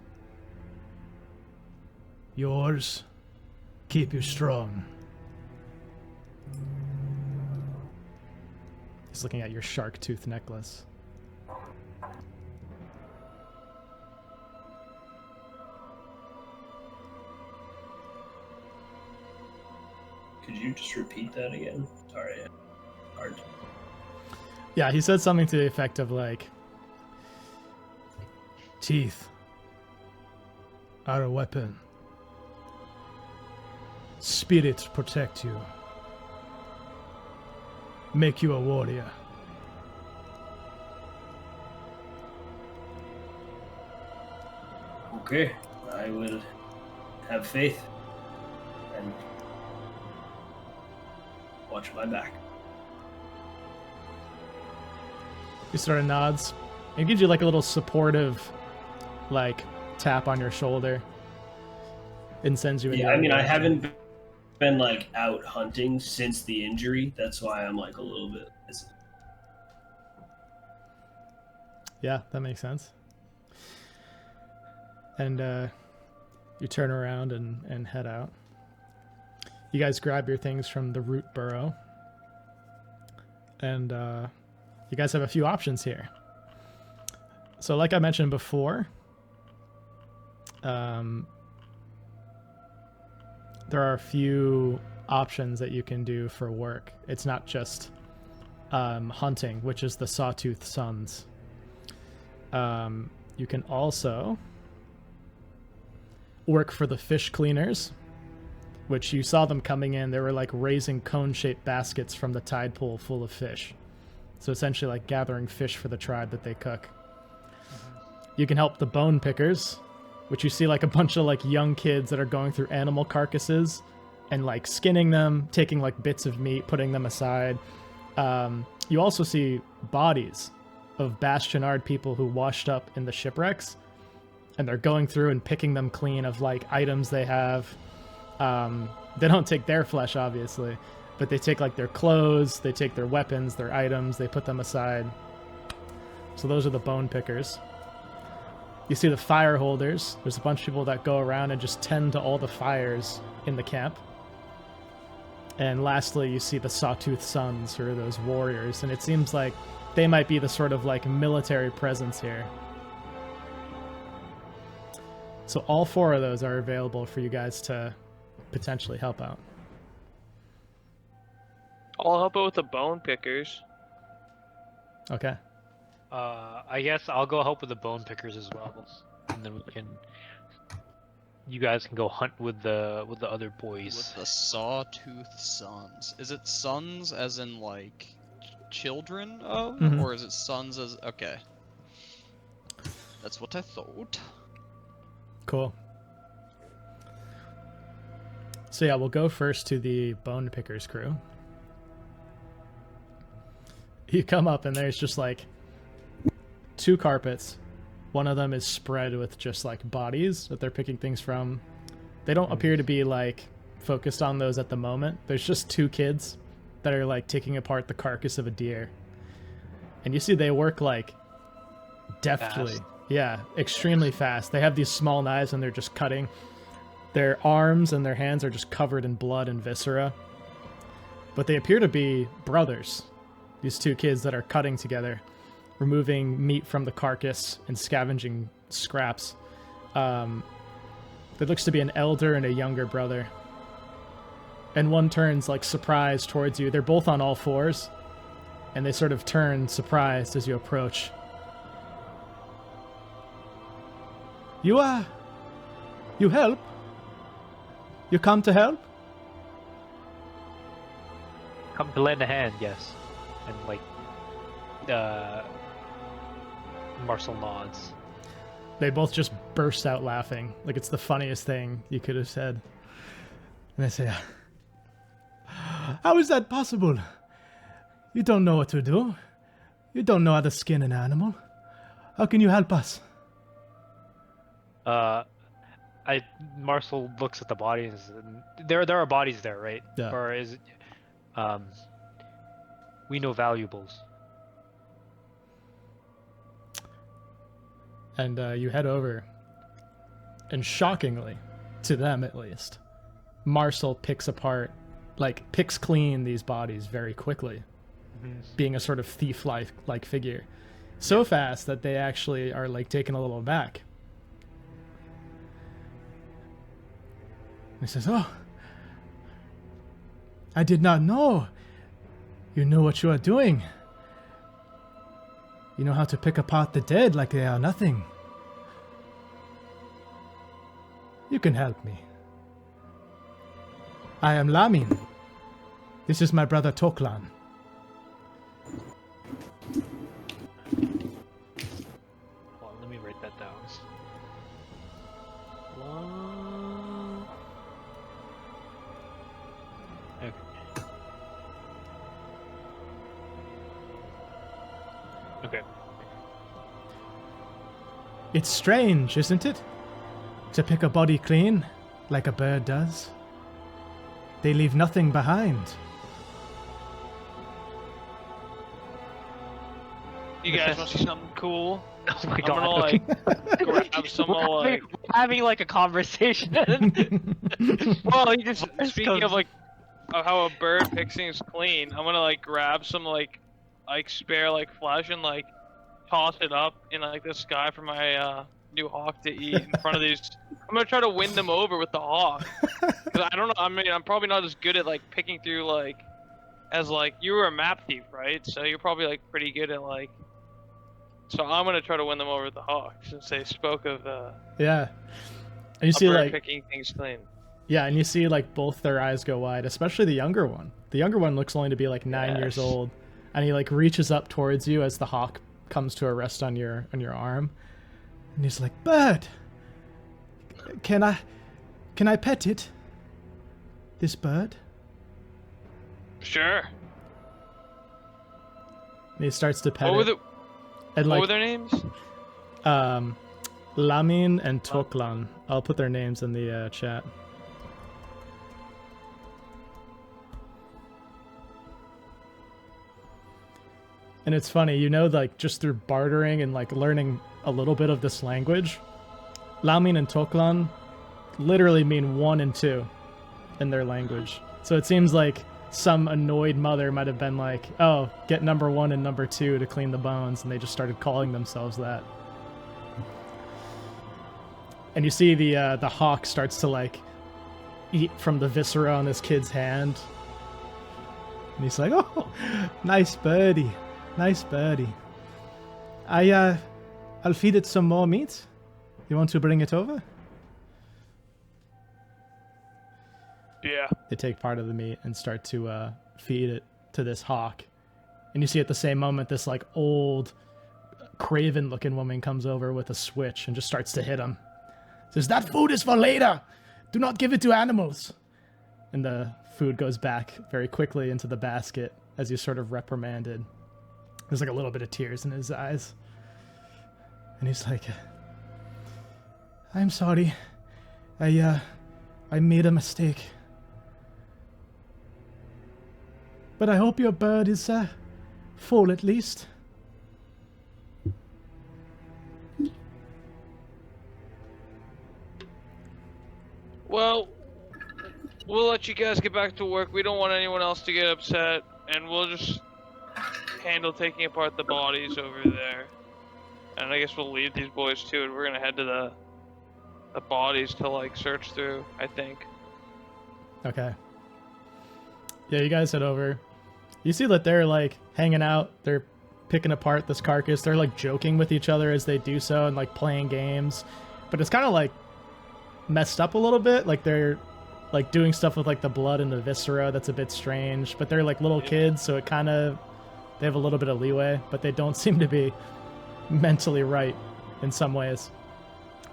Yours. Keep you strong." He's looking at your shark tooth necklace. Could you just repeat that again? Sorry. Hard. Yeah, he said something to the effect of like, "Teeth are a weapon. Spirits protect you. Make you a warrior." Okay, I will have faith and watch my back. He sort of nods and gives you like a little supportive, like, tap on your shoulder and sends you in. Yeah, I mean, I haven't been like out hunting since the injury. That's why I'm like a little bit. Yeah, that makes sense. And you turn around and head out. you guys grab your things from the root burrow. And you guys have a few options here. So like I mentioned before, there are a few options that you can do for work. It's not just hunting, which is the Sawtooth Sons. You can also work for the fish cleaners, which you saw them coming in. They were like raising cone-shaped baskets from the tide pool full of fish. So essentially like gathering fish for the tribe that they cook. You can help the bone pickers, which you see like a bunch of like young kids that are going through animal carcasses and like skinning them, taking like bits of meat, putting them aside. You also see bodies of Bastionard people who washed up in the shipwrecks, and they're going through and picking them clean of like items they have. They don't take their flesh, obviously, but they take like their clothes, they take their weapons, their items, they put them aside. So those are the bone pickers. You see the fire holders. There's a bunch of people that go around and just tend to all the fires in the camp. And lastly, you see the Sawtooth Sons, who are those warriors, and it seems like they might be the sort of like military presence here. So all 4 of those are available for you guys to potentially help out. I'll help out with the bone pickers. Okay. I guess I'll go help with the bone pickers as well, and then you guys can go hunt with the other boys. With the Sawtooth Sons. Is it sons as in like children of, or is it sons as okay? That's what I thought. Cool. So yeah, we'll go first to the bone pickers crew. You come up and there's just like 2 carpets. One of them is spread with just like bodies that they're picking things from. They don't appear to be like focused on those at the moment. There's just 2 kids that are like taking apart the carcass of a deer. And you see they work like deftly. Fast. Yeah, extremely fast. They have these small knives and they're just cutting. Their arms and their hands are just covered in blood and viscera. But they appear to be brothers. These 2 kids that are cutting together, removing meat from the carcass and scavenging scraps. There looks to be an elder and a younger brother. And one turns like surprised towards you. They're both on all 4s. And they sort of turn surprised as you approach. You help? You come to help? Come to lend a hand, yes. And like, Marcel nods. They both just burst out laughing. Like it's the funniest thing you could have said. And they say, how is that possible? You don't know what to do. You don't know how to skin an animal. How can you help us? Marcel looks at the bodies. And there are bodies there, right? Yeah. Or is it, we know valuables. And you head over. And shockingly, to them at least, Marcel picks clean these bodies very quickly. Being a sort of thief-like figure. So fast that they actually are like taken a little aback. He says, oh, I did not know. You know what you are doing. You know how to pick apart the dead like they are nothing. You can help me. I am Lamin. This is my brother Toklan. Hold on, let me write that down. Okay. Okay. It's strange, isn't it? To pick a body clean, like a bird does. They leave nothing behind. You guys want to see something cool? Oh my I'm god. gonna like grab some We're like. having like a conversation. Well, you just speaking of like of how a bird picks things clean, I'm gonna like grab some like spare like flesh and like toss it up in like the sky for my new hawk to eat in front of these. I'm gonna try to win them over with the hawk. 'Cause I don't know. I mean, I'm probably not as good at like picking through like as like you were a map thief, right? So you're probably like pretty good at like. So I'm gonna try to win them over with the hawk since they spoke of Yeah. And you a see bird like picking things clean. yeah, and you see like both their eyes go wide, especially the younger one. The younger one looks only to be like 9 years Yes. old, and he like reaches up towards you as the hawk comes to a rest on your arm, and he's like, "Bird, can I pet it? This bird?" Sure. And he starts to pet What were it. the And what like were their names? Lamin and Toklan. I'll put their names in the chat. And it's funny, you know, like just through bartering and like learning a little bit of this language, Lamin and Toklan literally mean 1 and 2 in their language. So it seems like some annoyed mother might have been like, "Oh, get number 1 and number 2 to clean the bones," and they just started calling themselves that. And you see the hawk starts to like eat from the viscera on this kid's hand, and he's like, "Oh, nice birdie, nice birdie. I'll feed it some more meat. You want to bring it over?" Yeah. They take part of the meat and start to feed it to this hawk. And you see at the same moment this like old craven looking woman comes over with a switch and just starts to hit him. Says, "That food is for later. Do not give it to animals." And the food goes back very quickly into the basket as he's sort of reprimanded. There's like a little bit of tears in his eyes. And he's like, "I'm sorry. I made a mistake. But I hope your bird is full at least." Well, we'll let you guys get back to work. We don't want anyone else to get upset, and we'll just handle taking apart the bodies over there. And I guess we'll leave these boys too, and we're gonna head to the bodies to like search through, I think. Okay. Yeah, you guys head over. You see that they're like hanging out. They're picking apart this carcass. They're like joking with each other as they do so and like playing games. But it's kind of like messed up a little bit. Like they're like doing stuff with like the blood and the viscera. That's a bit strange. But they're like little kids, so it kind of, they have a little bit of leeway, but they don't seem to be mentally right in some ways.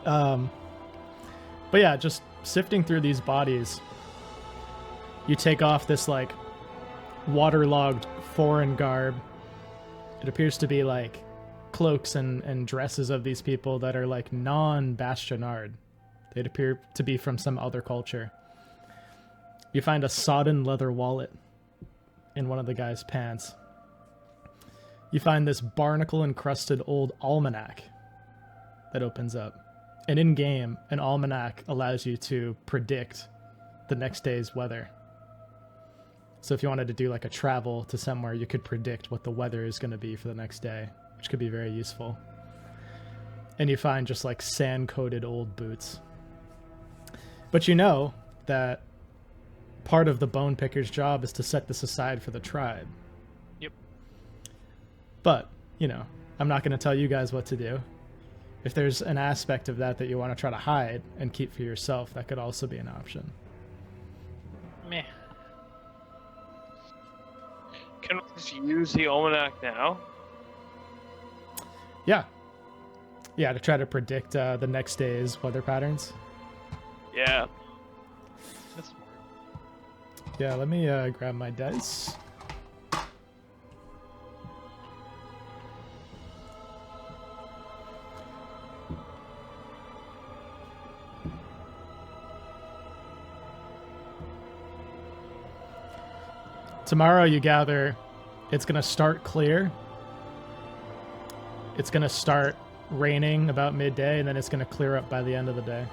But yeah, just sifting through these bodies, you take off this like waterlogged foreign garb. It appears to be like cloaks and dresses of these people that are like non-Bastionard. They'd appear to be from some other culture. You find a sodden leather wallet in one of the guy's pants. You find this barnacle-encrusted old almanac that opens up. And in-game, an almanac allows you to predict the next day's weather. So if you wanted to do like a travel to somewhere, you could predict what the weather is going to be for the next day, which could be very useful. And you find just like sand-coated old boots. But you know that part of the bone picker's job is to set this aside for the tribe. Yep. But, you know, I'm not going to tell you guys what to do. If there's an aspect of that that you want to try to hide and keep for yourself, that could also be an option. Meh. Can we just use the almanac now? Yeah. Yeah, to try to predict the next day's weather patterns. Yeah. That's smart. Yeah, let me grab my dice. Tomorrow you gather, it's going to start clear. It's going to start raining about midday, and then it's going to clear up by the end of the day.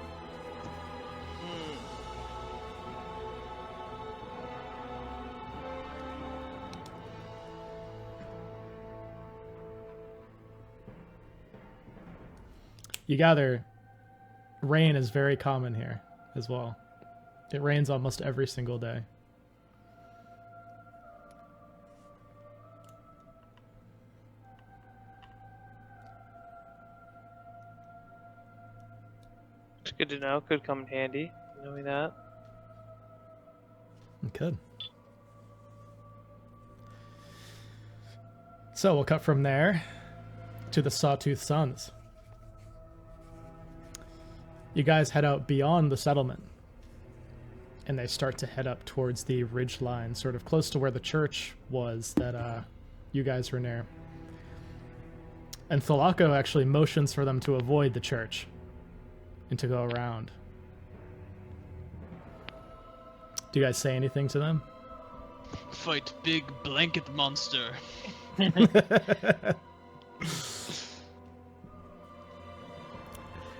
you gather rain is very common here as well. It rains almost every single day. It's good to know. Could come in handy. Knowing that. It could. So we'll cut from there to the Sawtooth Suns. You guys head out beyond the settlement, and they start to head up towards the ridge line, sort of close to where the church was that you guys were near. And Thalako actually motions for them to avoid the church and to go around. Do you guys say anything to them? Fight big blanket monster.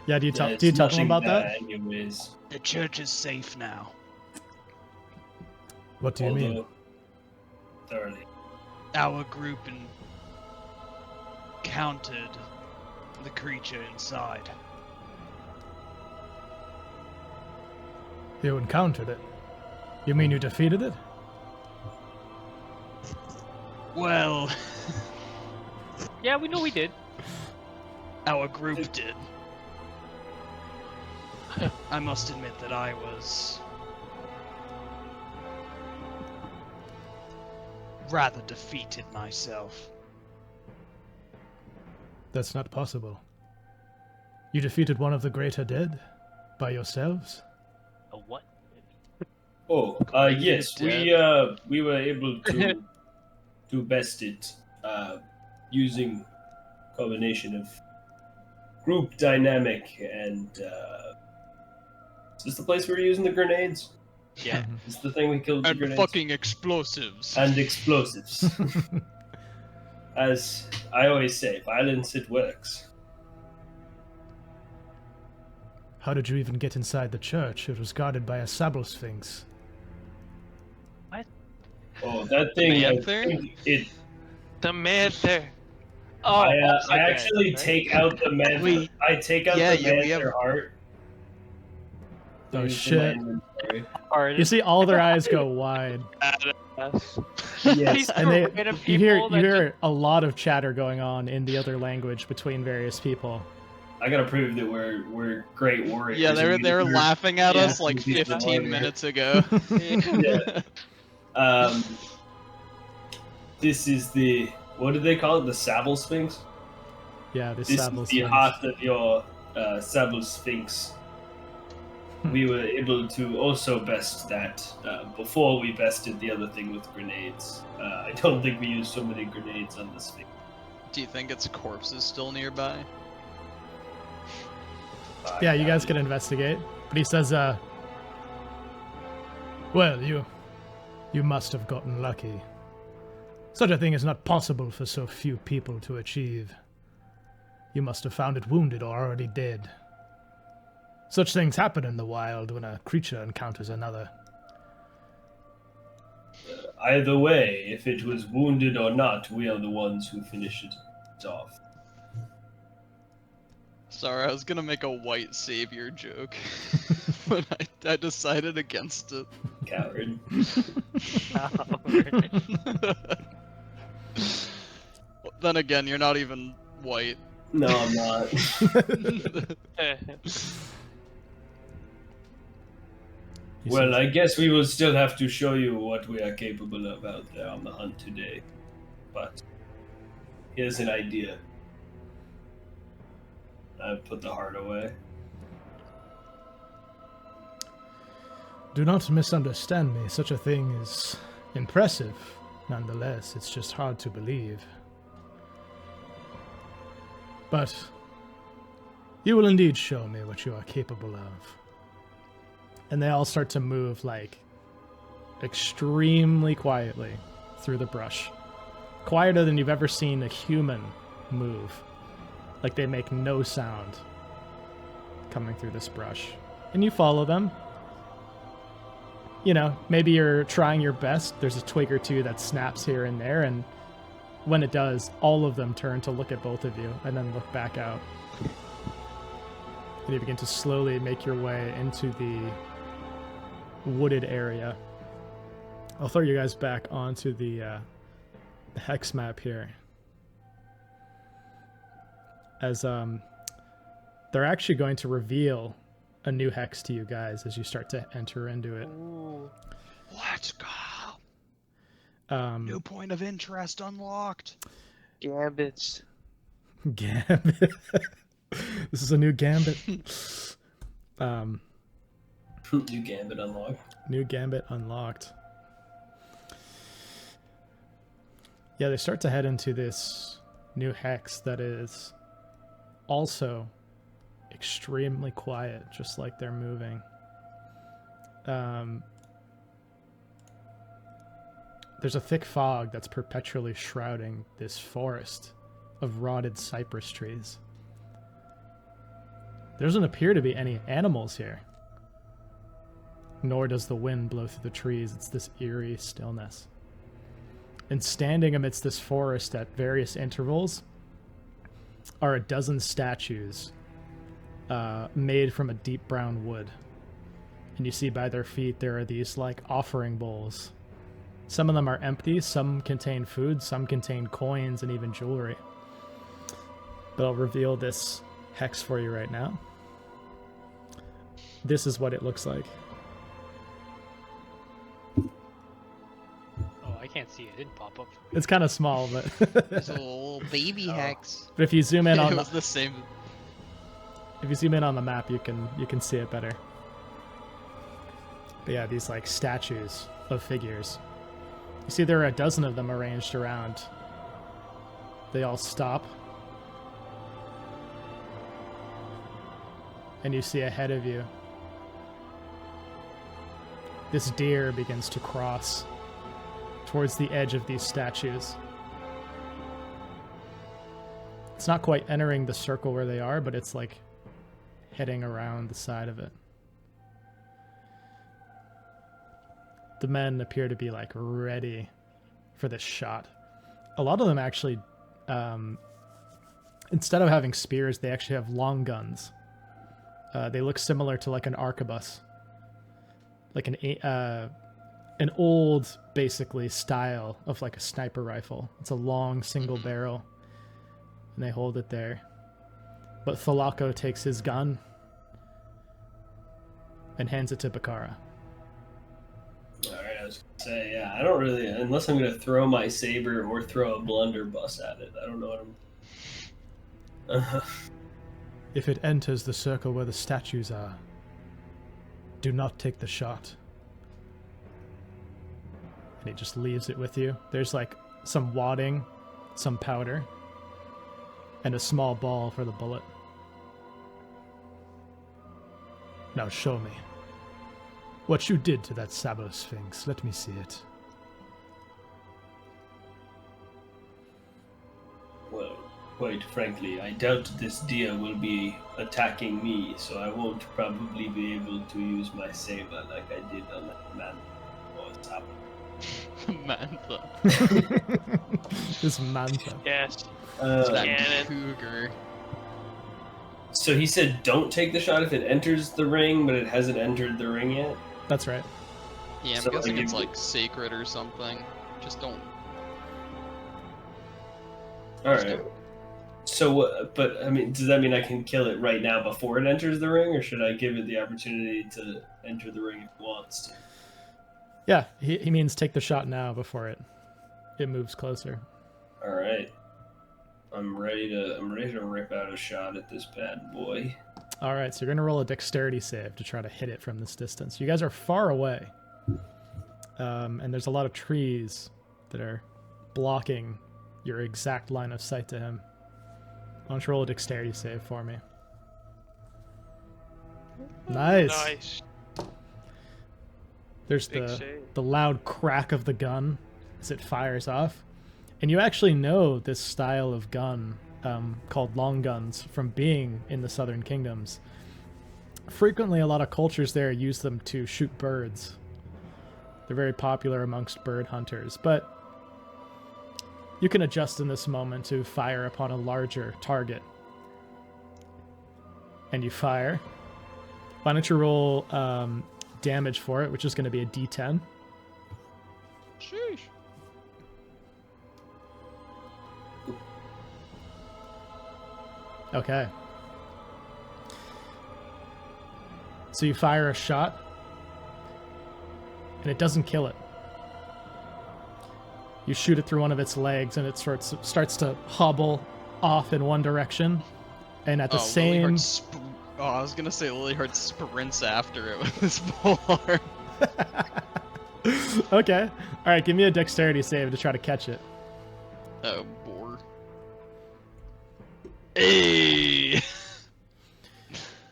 Yeah, do you tell them about that? Anyways. The church is safe now. What do you mean? Thoroughly. Our group encountered the creature inside. You encountered it? You mean you defeated it? Well, Yeah, we know we did. our group did. I must admit that I was rather defeated myself. That's not possible. You defeated one of the greater dead? By yourselves? A what? Oh, yes, we were able to best it using combination of group dynamic and is this the place we were using the grenades? Yeah. Is this the thing we killed the And grenades? fucking explosives. And explosives. As I always say, violence it works. How did you even get inside the church? It was guarded by a sable sphinx. Oh, that thing! I Manther? think it. The man there. Oh, I actually take out the man. I take out the we have- Manther art. Oh Use shit. in my inventory. You see all their eyes go wide. Badass. Yes, And they, Random you hear people that hear a lot of chatter going on in the other language between various people. I gotta prove that we're great warriors. Yeah, they and were we're- laughing at yeah, us like we're 15 warriors. minutes ago. Yeah. This is the what did they call it? The Sable Sphinx. Yeah, this This sable is the sphinx. heart of your Sable Sphinx. We were able to also best that before we bested the other thing with grenades. I don't think we used so many grenades on the Sphinx. Do you think its corpse is still nearby? Yeah, you guys can investigate. But he says, well, you must have gotten lucky. Such a thing is not possible for so few people to achieve. You must have found it wounded or already dead. Such things happen in the wild when a creature encounters another. Either way, if it was wounded or not, we are the ones who finished it off. Sorry, I was gonna make a white savior joke, but I decided against it. Coward. Then again, you're not even white. No, I'm not. Well, I guess we will still have to show you what we are capable of out there on the hunt today. But here's an idea. I put the heart away. Do not misunderstand me. Such a thing is impressive. Nonetheless, it's just hard to believe. But you will indeed show me what you are capable of. And they all start to move, like, extremely quietly through the brush. Quieter than you've ever seen a human move. Like, they make no sound coming through this brush. And you follow them. You know, maybe you're trying your best. There's a twig or two that snaps here and there, and when it does, all of them turn to look at both of you and then look back out. And you begin to slowly make your way into the wooded area. I'll throw you guys back onto the hex map here. As they're actually going to reveal a new hex to you guys as you start to enter into it. Ooh. Let's go. New point of interest unlocked. Gambits. Gambit. This is a new gambit. New gambit unlocked. New gambit unlocked. Yeah, they start to head into this new hex that is also extremely quiet, just like they're moving. There's a thick fog that's perpetually shrouding this forest of rotted cypress trees. There doesn't appear to be any animals here, nor does the wind blow through the trees. It's this eerie stillness. And standing amidst this forest at various intervals are a dozen statues made from a deep brown wood. And you see by their feet there are these like offering bowls. Some of them are empty, some contain food, some contain coins and even jewelry. But I'll reveal this hex for you right now. This is what it looks like. Oh, I can't see it. It didn't pop up. It's kind of small, but There's a little baby hex. but if you zoom in on It was the same. if you zoom in on the map, you can see it better. But yeah, these like statues of figures. You see there are a dozen of them arranged around. They all stop. And you see ahead of you, this deer begins to cross towards the edge of these statues. It's not quite entering the circle where they are, but it's like heading around the side of it. The men appear to be like ready for this shot. A lot of them actually, instead of having spears, they actually have long guns. They look similar to like an arquebus, like an old, basically, style of like a sniper rifle. It's a long single barrel, and they hold it there. But Thalako takes his gun and hands it to Bakara. Alright, I was gonna say, yeah, I don't really, unless I'm gonna throw my saber or throw a blunderbuss at it, I don't know what I'm... If it enters the circle where the statues are, do not take the shot. And he just leaves it with you. There's like some wadding, some powder, and a small ball for the bullet. Now show me what you did to that Sabo Sphinx. Let me see it. Well, quite frankly, I doubt this deer will be attacking me, so I won't probably be able to use my saber like I did on that man. Or Sabo. Mantha. This mantha. Yes. That Cannon. cougar. So he said don't take the shot if it enters the ring, but it hasn't entered the ring yet? That's right. Yeah, I'm So, guessing like, it's you- like sacred or something. Just don't. Alright. So, but, I mean, does that mean I can kill it right now before it enters the ring, or should I give it the opportunity to enter the ring if it wants to? Yeah, he means take the shot now before it moves closer. Alright. I'm ready to rip out a shot at this bad boy. All right, so you're going to roll a dexterity save to try to hit it from this distance. You guys are far away, and there's a lot of trees that are blocking your exact line of sight to him. Why don't you roll a dexterity save for me? Nice. Nice. There's Big the save. loud crack of the gun as it fires off. And you actually know this style of gun called long guns from being in the Southern Kingdoms. Frequently, a lot of cultures there use them to shoot birds. They're very popular amongst bird hunters, but you can adjust in this moment to fire upon a larger target. and you fire. Why don't you roll damage for it, which is going to be a D10. Sheesh. Okay. So you fire a shot, and it doesn't kill it. You shoot it through one of its legs, and it starts to hobble off in one direction. And at the same... I was gonna say Lilyheart sprints after it with his polearm. Okay. Alright, give me a dexterity save to try to catch it. Oh, boar. Hey!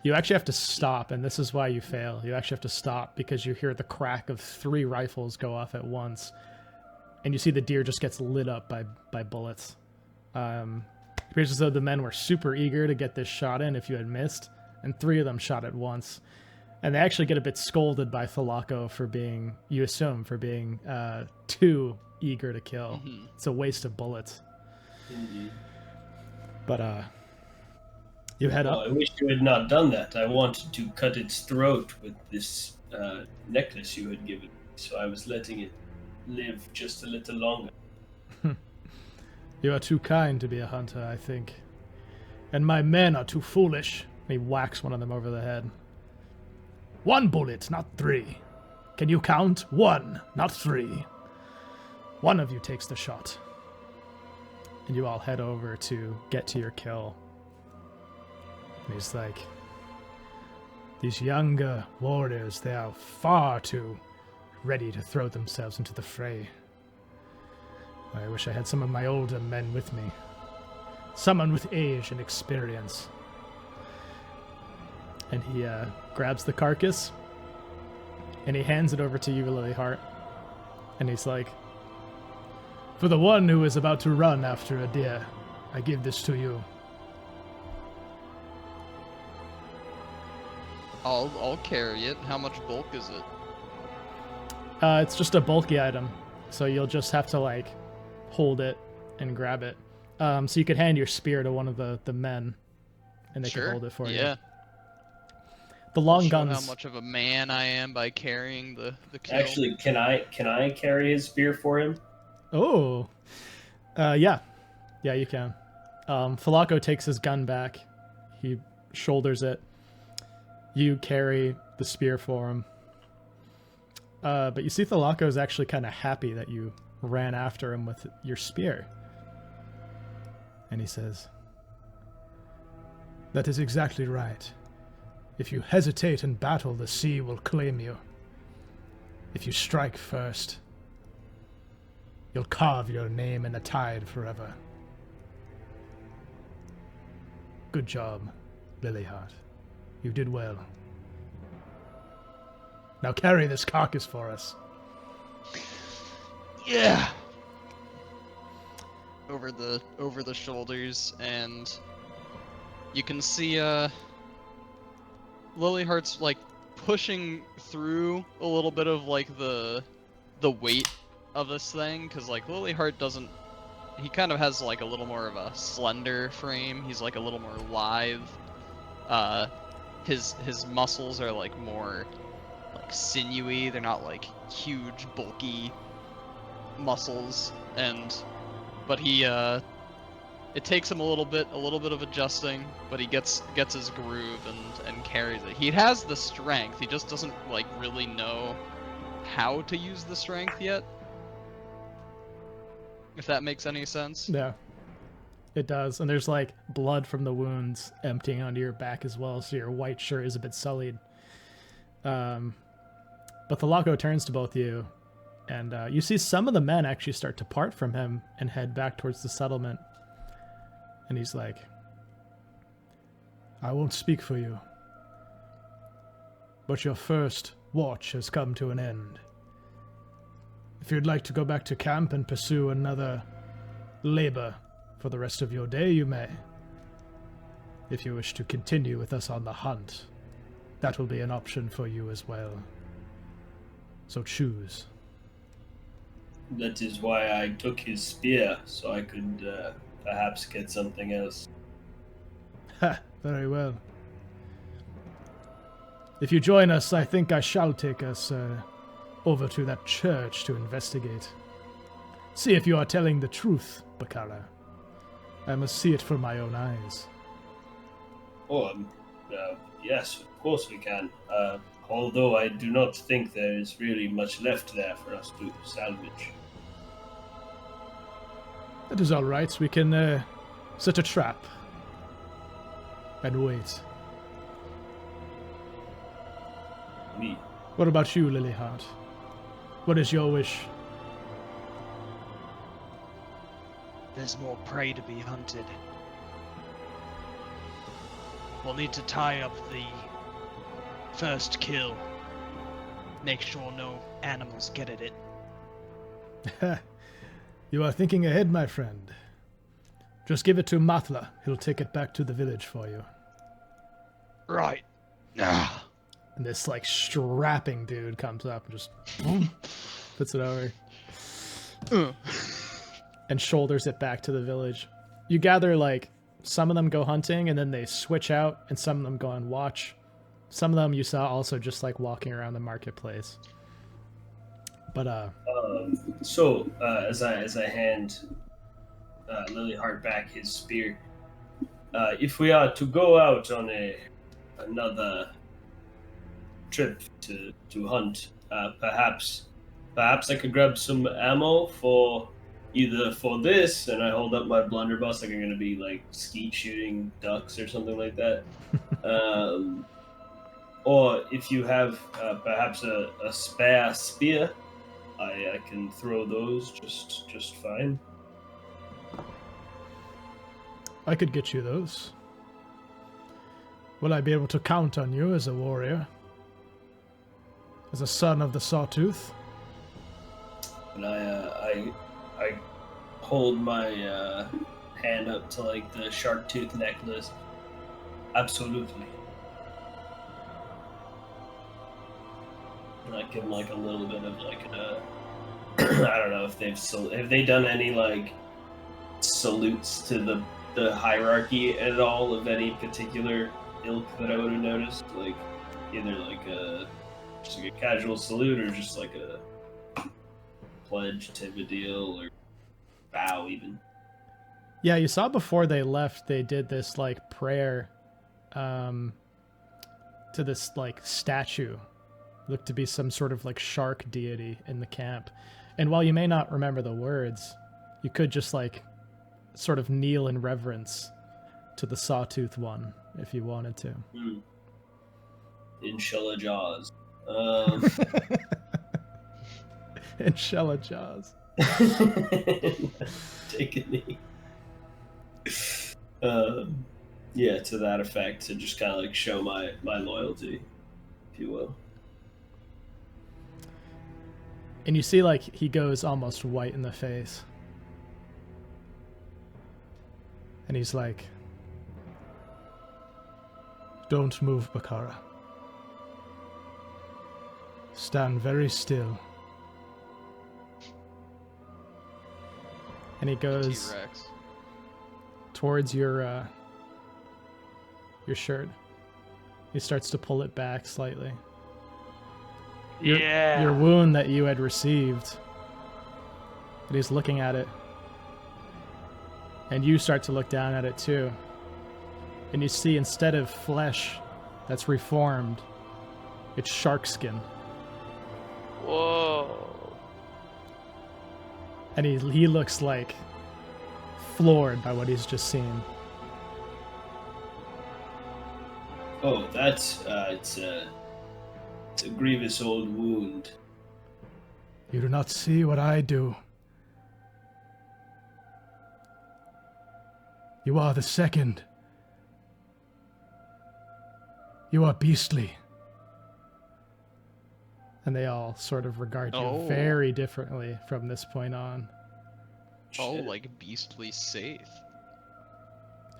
You actually have to stop, and this is why you fail. You actually have to stop because you hear the crack of 3 rifles go off at once. And you see the deer just gets lit up by bullets. It appears as though the men were super eager to get this shot in if you had missed, and 3 of them shot at once. And they actually get a bit scolded by Thalaco for being, you assume, for being too eager to kill. Mm-hmm. It's a waste of bullets. Mm-hmm. But you head up. I wish you had not done that. I wanted to cut its throat with this necklace you had given me, so I was letting it live just a little longer. You are too kind to be a hunter, I think. And my men are too foolish. He whacks one of them over the head. 1 bullet, not 3. Can you count? 1, not 3. One of you takes the shot. And you all head over to get to your kill. And he's like, these younger warriors, they are far too ready to throw themselves into the fray. I wish I had some of my older men with me. Someone with age and experience. And he grabs the carcass, and he hands it over to you, Lilyheart. And he's like, for the one who is about to run after a deer, I give this to you. I'll carry it. How much bulk is it? It's just a bulky item, so you'll just have to, like, hold it and grab it. So you could hand your spear to one of the men, and they can hold it for you. Yeah. The long Show guns. how much of a man I am by carrying the kill. Actually, can I carry his spear for him? Oh, yeah, you can. Thalaco takes his gun back. He shoulders it. You carry the spear for him. But you see Thalaco is actually kind of happy that you ran after him with your spear. And he says, that is exactly right. If you hesitate in battle, the sea will claim you. If you strike first, you'll carve your name in the tide forever. Good job, Lilyheart. You did well. Now carry this carcass for us. Yeah. Over the shoulders, and you can see Lilyheart's like pushing through a little bit of like the weight of this thing, because like Lilyheart doesn't, he kind of has like a little more of a slender frame. He's like a little more lithe. His muscles are like more like sinewy. They're not like huge bulky muscles, but he it takes him a little bit of adjusting, but he gets his groove and carries it. He has the strength, he just doesn't like really know how to use the strength yet. If that makes any sense. Yeah, it does. And there's like blood from the wounds emptying onto your back as well, so your white shirt is a bit sullied. But Thalaco turns to both of you, and you see some of the men actually start to part from him and head back towards the settlement. And he's like, I won't speak for you, but your first watch has come to an end. If you'd like to go back to camp and pursue another labor for the rest of your day, you may. If you wish to continue with us on the hunt, that will be an option for you as well. So choose. That is why I took his spear, so I could perhaps get something else. Ha! Very well. If you join us, I think I shall take us over to that church to investigate. See if you are telling the truth, Bakara. I must see it for my own eyes. Oh, yes, of course we can. Although I do not think there is really much left there for us to salvage. That is all right. We can set a trap and wait. Me. What about you, Lilyheart? What is your wish? There's more prey to be hunted. We'll need to tie up the first kill. Make sure no animals get at it. You are thinking ahead, my friend. Just give it to Mathla. He'll take it back to the village for you. Right. And this, like, strapping dude comes up and just puts it over. And shoulders it back to the village. You gather, like, some of them go hunting and then they switch out, and some of them go on watch. Some of them you saw also just, like, walking around the marketplace. But, as I hand Lilyheart back his spear, if we are to go out on another trip to hunt, perhaps I could grab some ammo for either for this, and I hold up my blunderbuss like I'm gonna be like skeet shooting ducks or something like that. Or if you have perhaps a spare spear, I can throw those just fine. I could get you those. Will I be able to count on you as a warrior? As a son of the Sawtooth? And I hold my hand up to like the shark tooth necklace. Absolutely. And I give him like a little bit of like a I don't know if have they done any like salutes to the hierarchy at all of any particular ilk that I would have noticed, like either like just like a casual salute or just like a pledge type of deal or bow even. Yeah, you saw before they left, they did this like prayer to this like statue. Looked to be some sort of like shark deity in the camp. And while you may not remember the words, you could just like sort of kneel in reverence to the Sawtooth one if you wanted to. Inshallah Jaws. Inshallah Jaws. Take a knee. Yeah, to that effect, to just kind of like show my loyalty, if you will. And you see like he goes almost white in the face. And he's like, "Don't move, Bakara. Stand very still." And he goes T-Rex. towards your shirt. He starts to pull it back slightly. Your wound that you had received. And he's looking at it. And you start to look down at it too. And you see instead of flesh that's reformed, it's shark skin. Whoa. And he looks like floored by what he's just seen. Oh, that's it's a grievous old wound. You do not see what I do. You are the second. You are beastly. And they all sort of regard you very differently from this point on. Oh, like beastly safe.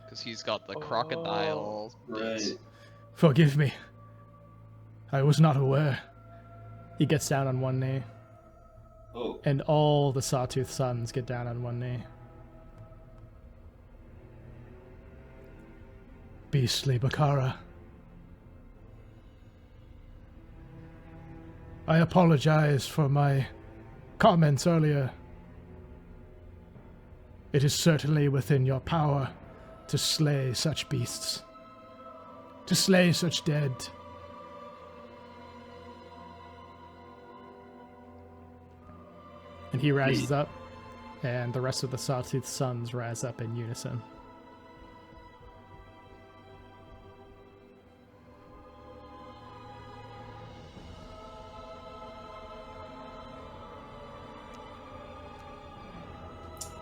Because he's got the crocodile bits. Right. Forgive me. I was not aware. He gets down on one knee. Oh, And all the Sawtooth sons get down on one knee. Beastly Bakara. I apologize for my comments earlier. It is certainly within your power to slay such beasts, to slay such dead. And he rises up, and the rest of the Sawtooth Sons rise up in unison.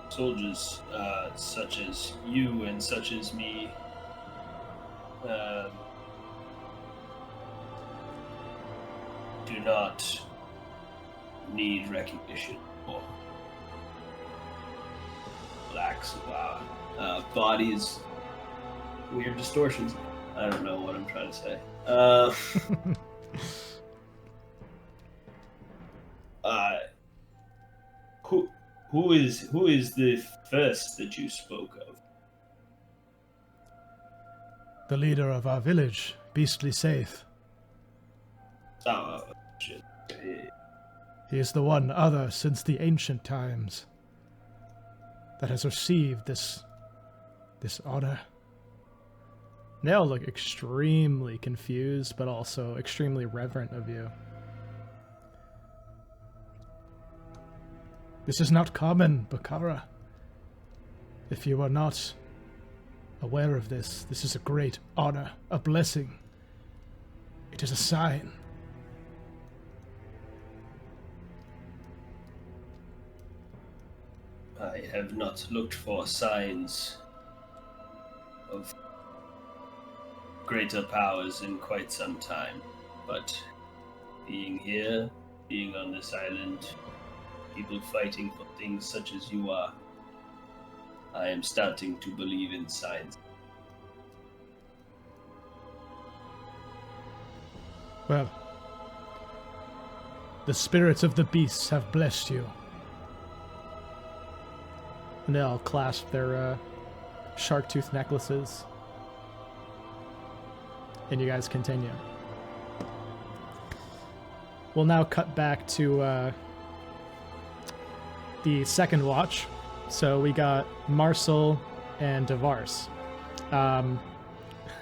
Soldiers such as you and such as me do not need recognition or lacks of our bodies. Weird distortions. I don't know what I'm trying to say. Who is the first that you spoke of? The leader of our village, Beastly Saith. Oh, shit. He is the one other since the ancient times that has received this honor. They all look extremely confused, but also extremely reverent of you. This is not common, Bakara. If you are not aware of this, this is a great honor, a blessing. It is a sign. I have not looked for signs of greater powers in quite some time, but being here, being on this island, people fighting for things such as you are, I am starting to believe in signs. Well, the spirits of the beasts have blessed you. And they all clasp their shark tooth necklaces. And you guys continue. We'll now cut back to the second watch. So we got Marcel and Devars. I'm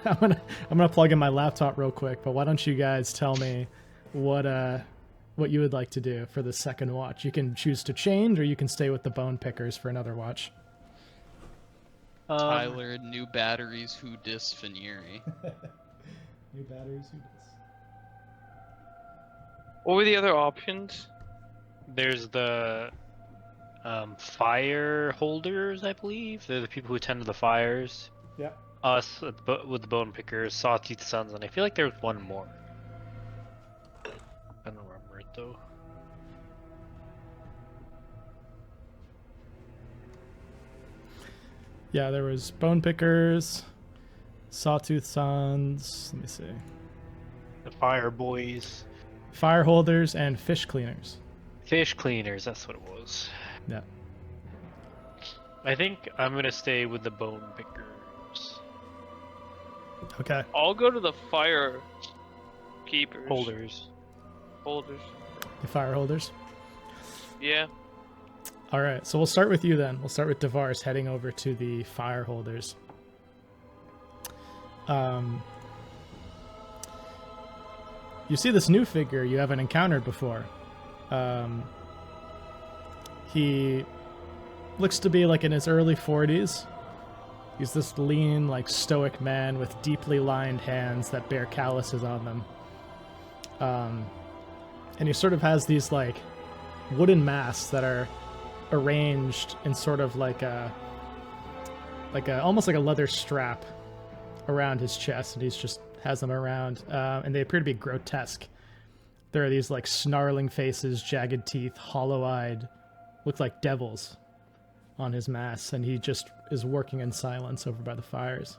gonna plug in my laptop real quick, but why don't you guys tell me what you would like to do for the second watch? You can choose to change, or you can stay with the bone pickers for another watch. Tyler, new batteries, who dis Finieri. New batteries, who dis? What were the other options? There's the fire holders, I believe. They're the people who tend to the fires. Yeah. Us with the bone pickers, Sawtooth Sons, and I feel like there's one more. I don't remember it though. Yeah, there was bone pickers, Sawtooth Sons. Let me see. The fire boys. Fire holders and fish cleaners. Fish cleaners, that's what it was. Yeah. I think I'm gonna stay with the bone pickers. Okay. I'll go to the fire keepers. Holders. Holders. The fire holders. Yeah. All right, so we'll start with you then. We'll start with Devars heading over to the fire holders. You see this new figure you haven't encountered before. He looks to be like in his early 40s. He's this lean, like stoic man with deeply lined hands that bear calluses on them. And he sort of has these like wooden masks that are arranged in sort of like a almost like a leather strap around his chest, and he's just has them around, and they appear to be grotesque. There are these like snarling faces, jagged teeth, hollow-eyed, look like devils on his masks, and he just is working in silence over by the fires.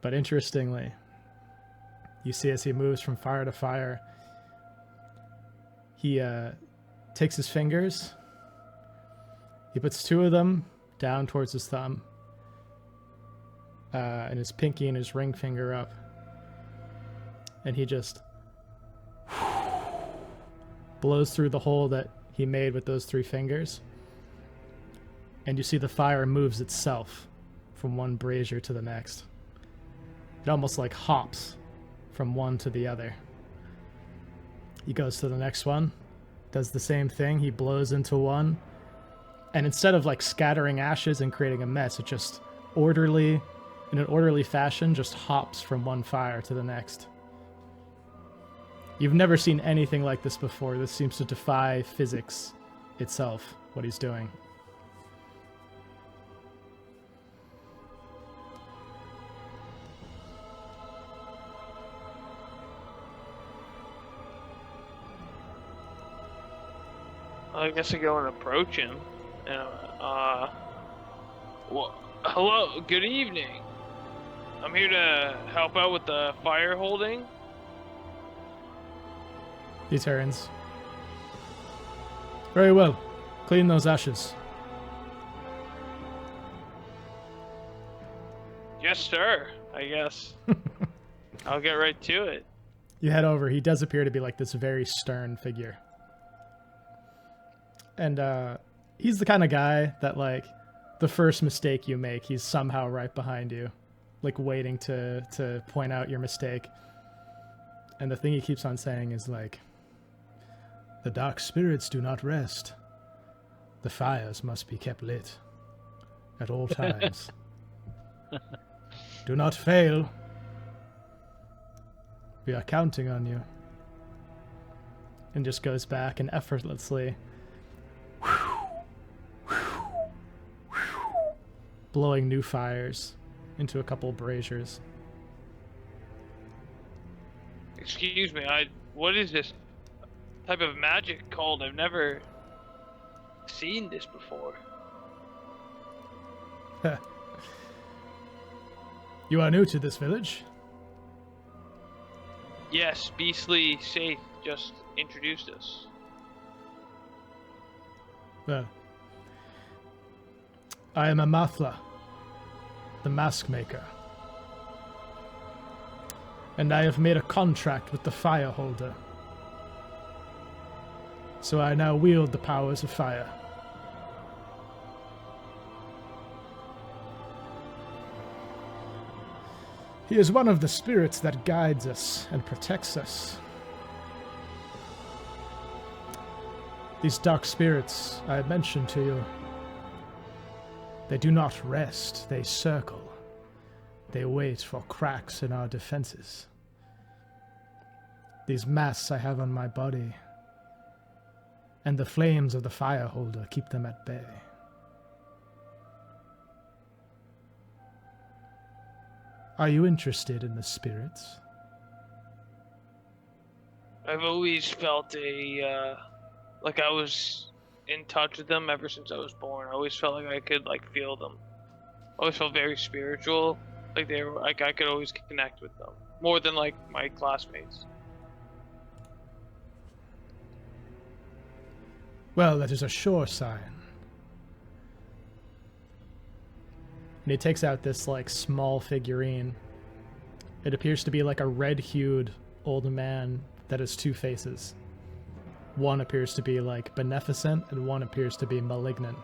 But interestingly, you see as he moves from fire to fire, he takes his fingers, he puts two of them down towards his thumb, and his pinky and his ring finger up, and he just blows through the hole that he made with those 3 fingers. And you see the fire moves itself from one brazier to the next. It almost like hops from one to the other. He goes to the next one, does the same thing. He blows into one, and instead of like scattering ashes and creating a mess, it just in an orderly fashion, just hops from one fire to the next. You've never seen anything like this before. This seems to defy physics itself, what he's doing. I guess I go and approach him. And, well, hello, good evening. I'm here to help out with the fire holding. He turns. Very well. Clean those ashes. Yes, sir, I guess. I'll get right to it. You head over. He does appear to be like this very stern figure. And he's the kind of guy that, like, the first mistake you make, he's somehow right behind you, like waiting to point out your mistake. And the thing he keeps on saying is like, the dark spirits do not rest. The fires must be kept lit at all times. Do not fail. We are counting on you. And just goes back and effortlessly blowing new fires into a couple braziers. Excuse me, what is this type of magic called? I've never seen this before. You are new to this village? Yes, Beastly Safe just introduced us. Well, I am Amathla, the mask maker. And I have made a contract with the fire holder. So I now wield the powers of fire. He is one of the spirits that guides us and protects us. These dark spirits I mentioned to you, they do not rest, they circle. They wait for cracks in our defenses. These masks I have on my body, and the flames of the fire holder keep them at bay. Are you interested in the spirits? I've always felt like I was in touch with them ever since I was born. I always felt like I could feel them. I always felt very spiritual. Like they were like I could always connect with them more than like my classmates. Well, that is a sure sign. And he takes out this like small figurine. It appears to be like a red-hued old man that has 2 faces. One appears to be like beneficent and one appears to be malignant.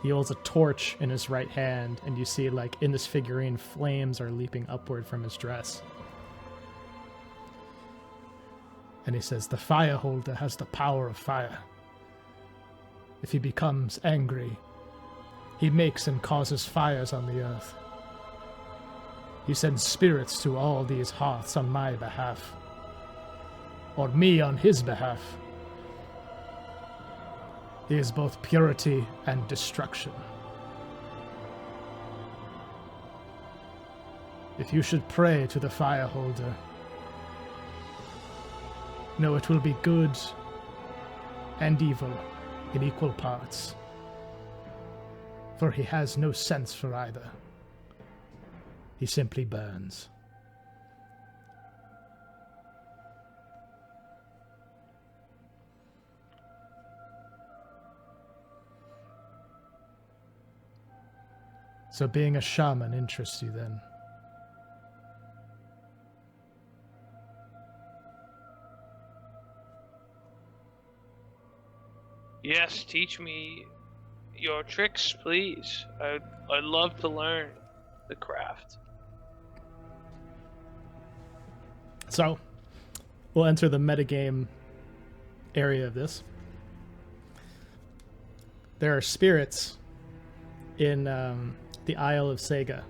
He holds a torch in his right hand, and you see like in this figurine flames are leaping upward from his dress. And he says, the fire holder has the power of fire. If he becomes angry, he makes and causes fires on the earth. He sends spirits to all these hearths on my behalf. Or me on his behalf. He is both purity and destruction. If you should pray to the fire holder, know it will be good and evil in equal parts. For he has no sense for either. He simply burns. So being a shaman interests you then? Yes, teach me your tricks, please. I'd love to learn the craft. So, we'll enter the metagame area of this. There are spirits in the Isle of Sega.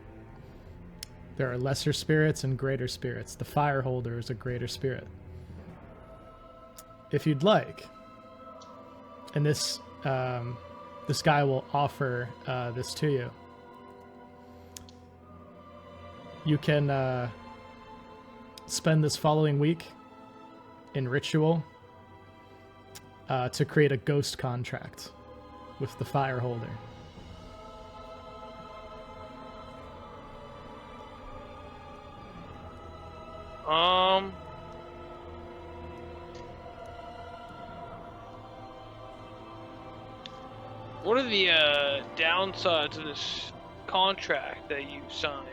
There are lesser spirits and greater spirits. The Fireholder is a greater spirit. If you'd like, and this guy will offer this to you. You can spend this following week in ritual to create a ghost contract with the Fireholder. What are the downsides of this contract that you signed?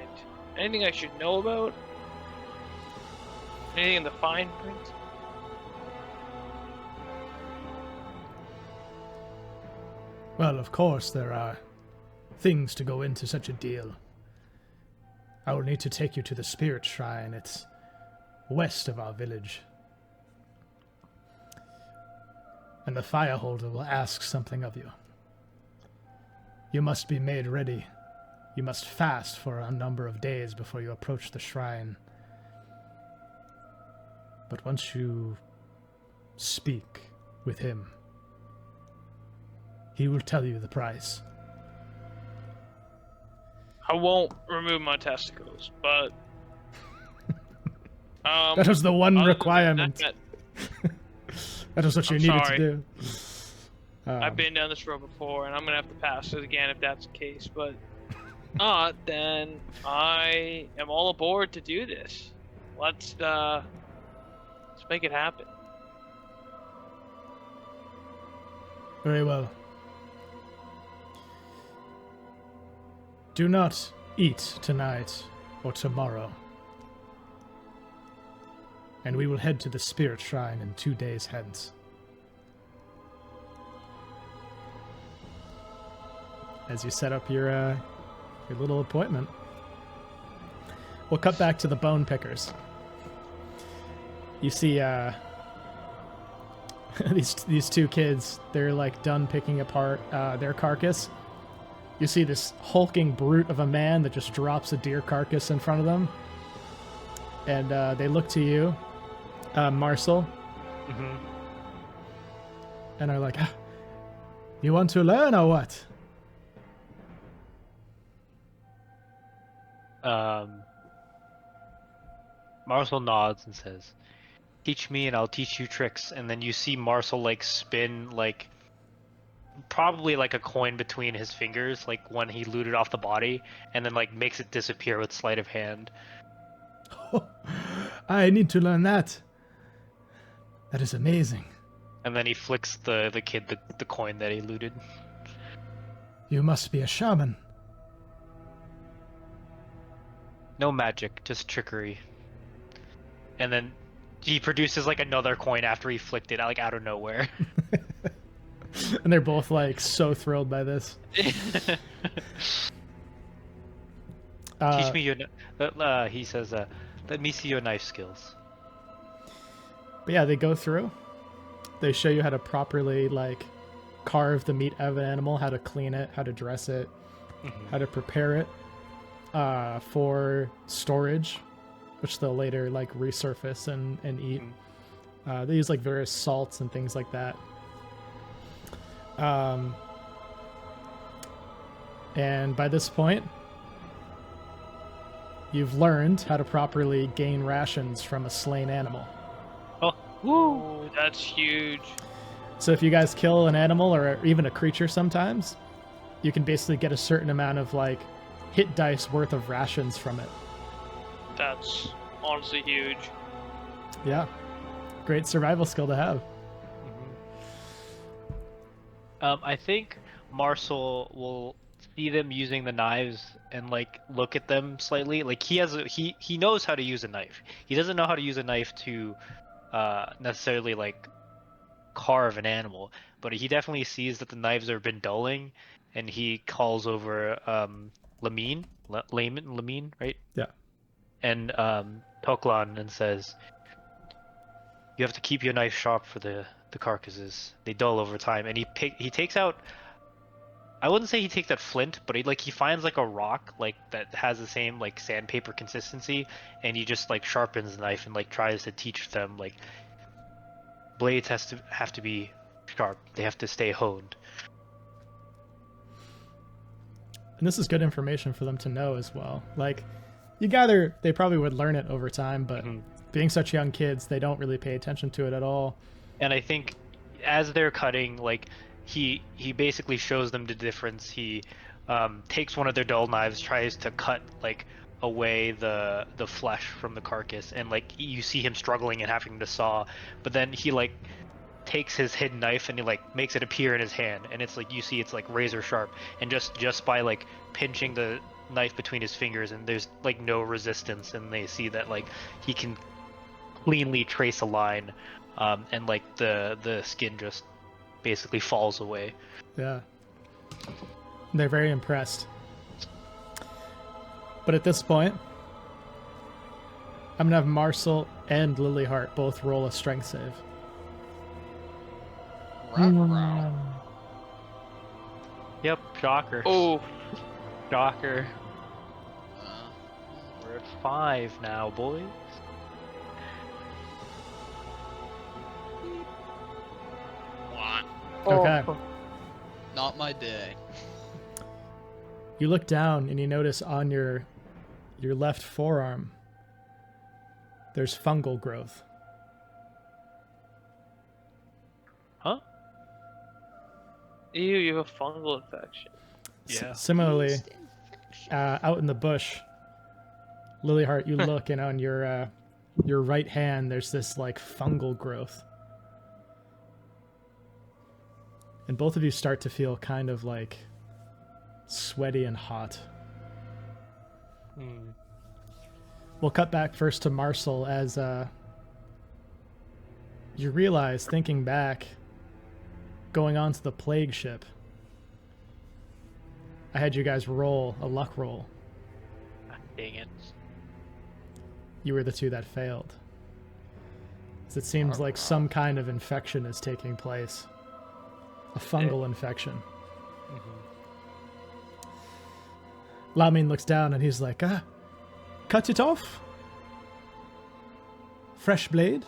Anything I should know about? Anything in the fine print? Well, of course, there are things to go into such a deal. I will need to take you to the Spirit Shrine. It's west of our village. And the Fireholder will ask something of you. You must be made ready. You must fast for a number of days before you approach the shrine. But once you speak with him, he will tell you the price. I won't remove my testicles, but That was the one other than requirement. that, That was what you I'm needed sorry. to do. I've been down this road before, and I'm gonna have to pass it again if that's the case. But then I am all aboard to do this. Let's make it happen. Very well. Do not eat tonight or tomorrow. And we will head to the Spirit Shrine in 2 days hence. As you set up your little appointment. We'll cut back to the Bone Pickers. You see these two kids, they're like done picking apart their carcass. You see this hulking brute of a man that just drops a deer carcass in front of them. And they look to you, Marcel. Mm-hmm. And are like, you want to learn or what? Marcel nods and says, "Teach me and I'll teach you tricks." And then you see Marcel like spin like probably like a coin between his fingers, like when he looted off the body, and then like makes it disappear with sleight of hand. I need to learn that. That is amazing. And then he flicks the kid the coin that he looted. You must be a shaman. No magic, just trickery. And then he produces like another coin after he flicked it, like out of nowhere. And they're both like so thrilled by this. Teach me your. He says, "Let me see your knife skills." But yeah, they go through. They show you how to properly like carve the meat of an animal, how to clean it, how to dress it, how to prepare it for storage, which they'll later like resurface and eat. They use like various salts and things like that. And by this point, you've learned how to properly gain rations from a slain animal. Ooh, that's huge. So if you guys kill an animal or even a creature sometimes, you can basically get a certain amount of like hit dice worth of rations from it. That's honestly huge. Yeah. Great survival skill to have. I think Marcel will see them using the knives and like look at them slightly. Like he knows how to use a knife. He doesn't know how to use a knife to necessarily like carve an animal, but he definitely sees that the knives have been dulling, and he calls over Lamine, right? Yeah. And Toklan and says, "You have to keep your knife sharp for the carcasses. They dull over time." And he takes out. I wouldn't say he takes out flint, but he finds like a rock like that has the same like sandpaper consistency, and he just like sharpens the knife and like tries to teach them like blades have to be sharp. They have to stay honed. And this is good information for them to know as well. Like, you gather they probably would learn it over time, but being such young kids, they don't really pay attention to it at all. And I think as they're cutting, like he basically shows them the difference. He takes one of their dull knives, tries to cut like away the flesh from the carcass, and like you see him struggling and having to saw, but then he like takes his hidden knife and he like makes it appear in his hand, and it's like you see it's like razor sharp, and just by like pinching the knife between his fingers, and there's like no resistance, and they see that like he can cleanly trace a line, and like the skin just basically falls away. Yeah. They're very impressed. But at this point, I'm gonna have Marcel and Lilyheart both roll a strength save. Yep, shocker. Oh, Shocker. We're at 5 now, boys. Okay. Not my day. You look down and you notice on your left forearm there's fungal growth. Huh? ew, you have a fungal infection. Yeah. Similarly, out in the bush, Lilyheart, you look and on your right hand there's this like fungal growth. And both of you start to feel kind of like sweaty and hot. We'll cut back first to Marcel as you realize, thinking back, going on to the plague ship, I had you guys roll a luck roll. Dang it. You were the two that failed. 'Cause it seems like some kind of infection is taking place. A fungal infection. Lamin looks down and he's like, cut it off? Fresh blade?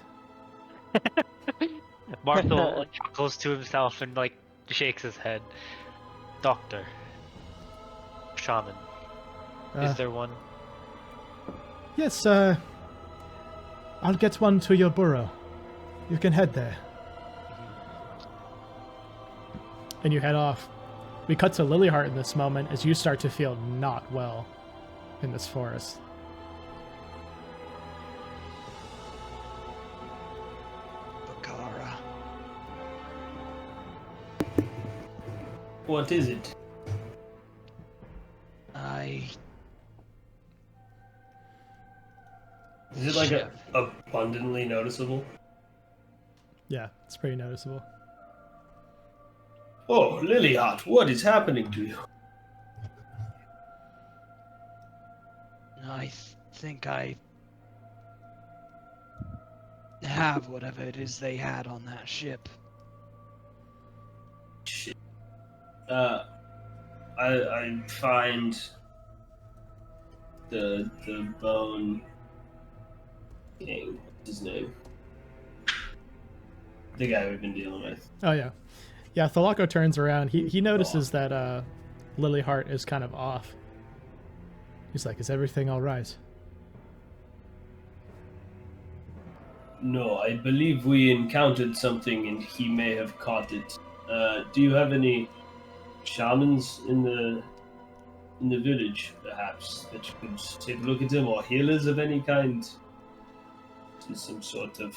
Marcel like, chuckles to himself and like shakes his head. Doctor. Shaman. Is there one? Yes, I'll get one to your burrow. You can head there. And you head off. We cut to Lilyheart in this moment as you start to feel not well in this forest. Bakara. What is it? Is it like abundantly noticeable? Yeah, it's pretty noticeable. Oh, Lilyheart, what is happening to you? I think I have whatever it is they had on that ship. Shit. I find the bone king. What's his name? The guy we've been dealing with. Oh, yeah. Yeah, Thalako turns around. He notices that Lilyheart is kind of off. He's like, is everything all right? No, I believe we encountered something and he may have caught it. Do you have any shamans in the village, perhaps, that you could take a look at them, or healers of any kind? To some sort of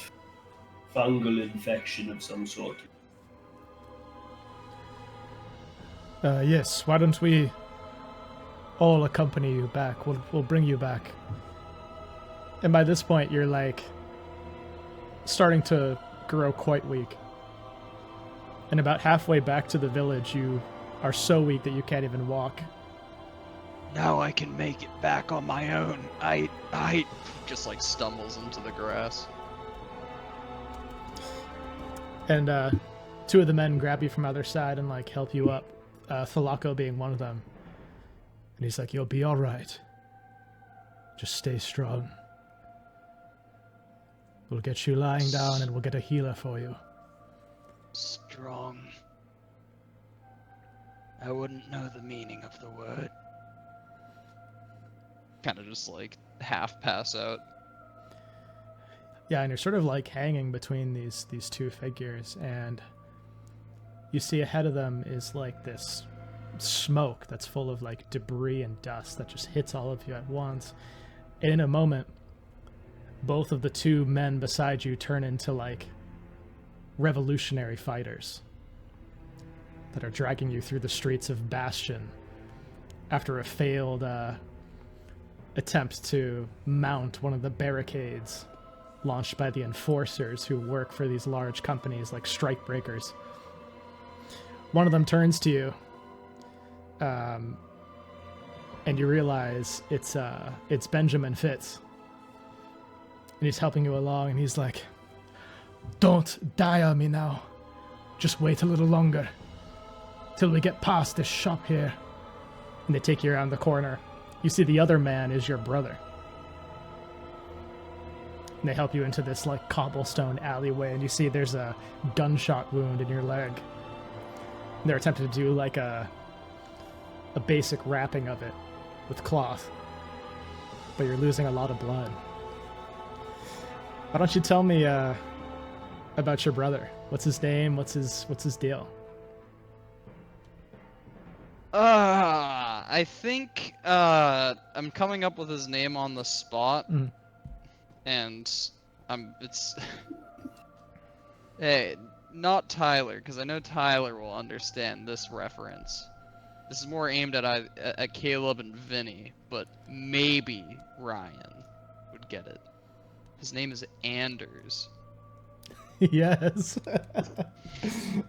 fungal infection of some sort. Yes, why don't we all accompany you back? We'll bring you back. And by this point, you're like starting to grow quite weak. And about halfway back to the village, you are so weak that you can't even walk. Now I can make it back on my own. I Just like stumbles into the grass. And two of the men grab you from other side and like help you up. Thalako being one of them. And he's like, "You'll be all right. Just stay strong. We'll get you lying down and we'll get a healer for you." strong. I wouldn't know the meaning of the word. Kind of just like half pass out. Yeah, and you're sort of like hanging between these two figures, and you see ahead of them is like this smoke that's full of like debris and dust that just hits all of you at once. And in a moment, both of the two men beside you turn into like revolutionary fighters that are dragging you through the streets of Bastion after a failed attempt to mount one of the barricades launched by the enforcers who work for these large companies like strikebreakers. One of them turns to you, and you realize it's Benjamin Fitz, and he's helping you along, and he's like, "Don't die on me now. Just wait a little longer till we get past this shop here." And they take you around the corner. You see the other man is your brother. And they help you into this like cobblestone alleyway, and you see there's a gunshot wound in your leg. And they're attempting to do like a basic wrapping of it with cloth, but you're losing a lot of blood. Why don't you tell me about your brother? What's his name? What's his deal? I think I'm coming up with his name on the spot, and it's hey, not Tyler, because I know Tyler will understand this reference. This is more aimed at Caleb and Vinny, but maybe Ryan would get it. His name is Anders. Yes.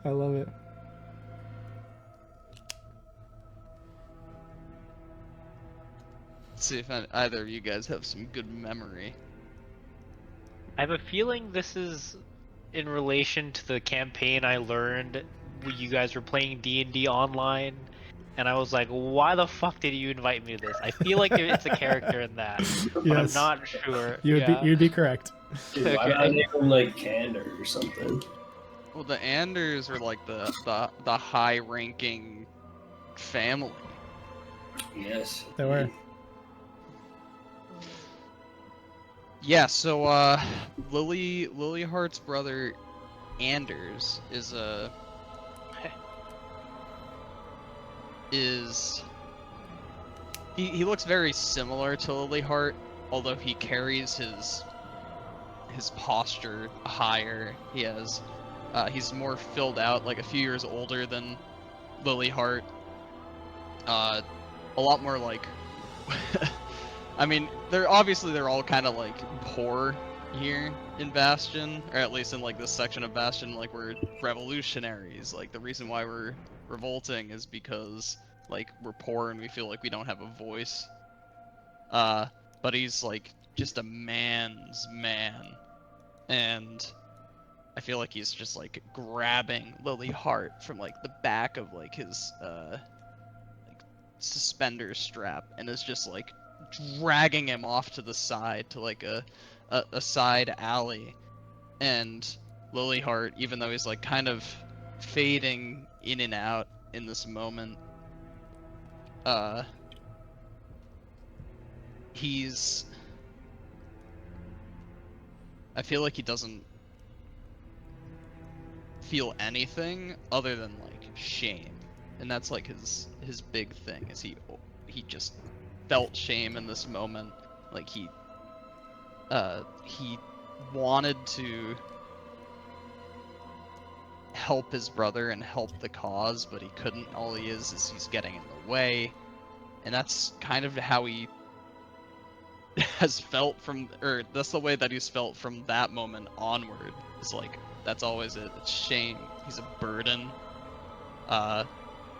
I love it. Let's see if either of you guys have some good memory. I have a feeling this is in relation to the campaign I learned when you guys were playing D&D online, and I was like, why the fuck did you invite me to this? I feel like it's a character in that, but Yes. I'm not sure. You'd be correct. Dude, why not name him like Candor or something? Well, the Anders are like the high-ranking family. Yes. They were. Yeah, so Lily Hart's brother Anders is he looks very similar to Lily Hart, although he carries his posture higher. He's more filled out, like a few years older than Lily Hart. A lot more like I mean, they're all kind of like poor here in Bastion, or at least in like this section of Bastion. Like, we're revolutionaries. Like, the reason why we're revolting is because like we're poor and we feel like we don't have a voice. But he's like just a man's man, and I feel like he's just like grabbing Lily Hart from like the back of like his like suspender strap, and is just like dragging him off to the side to like a side alley. And Lily Hart, even though he's like kind of fading in and out in this moment, I feel like he doesn't feel anything other than like shame, and that's like his big thing, is he just felt shame in this moment. Like he wanted to help his brother and help the cause, but he couldn't. All he is he's getting in the way, and that's kind of how he has felt that's the way that he's felt from that moment onward. It's like, that's always it. It's shame. he's a burden.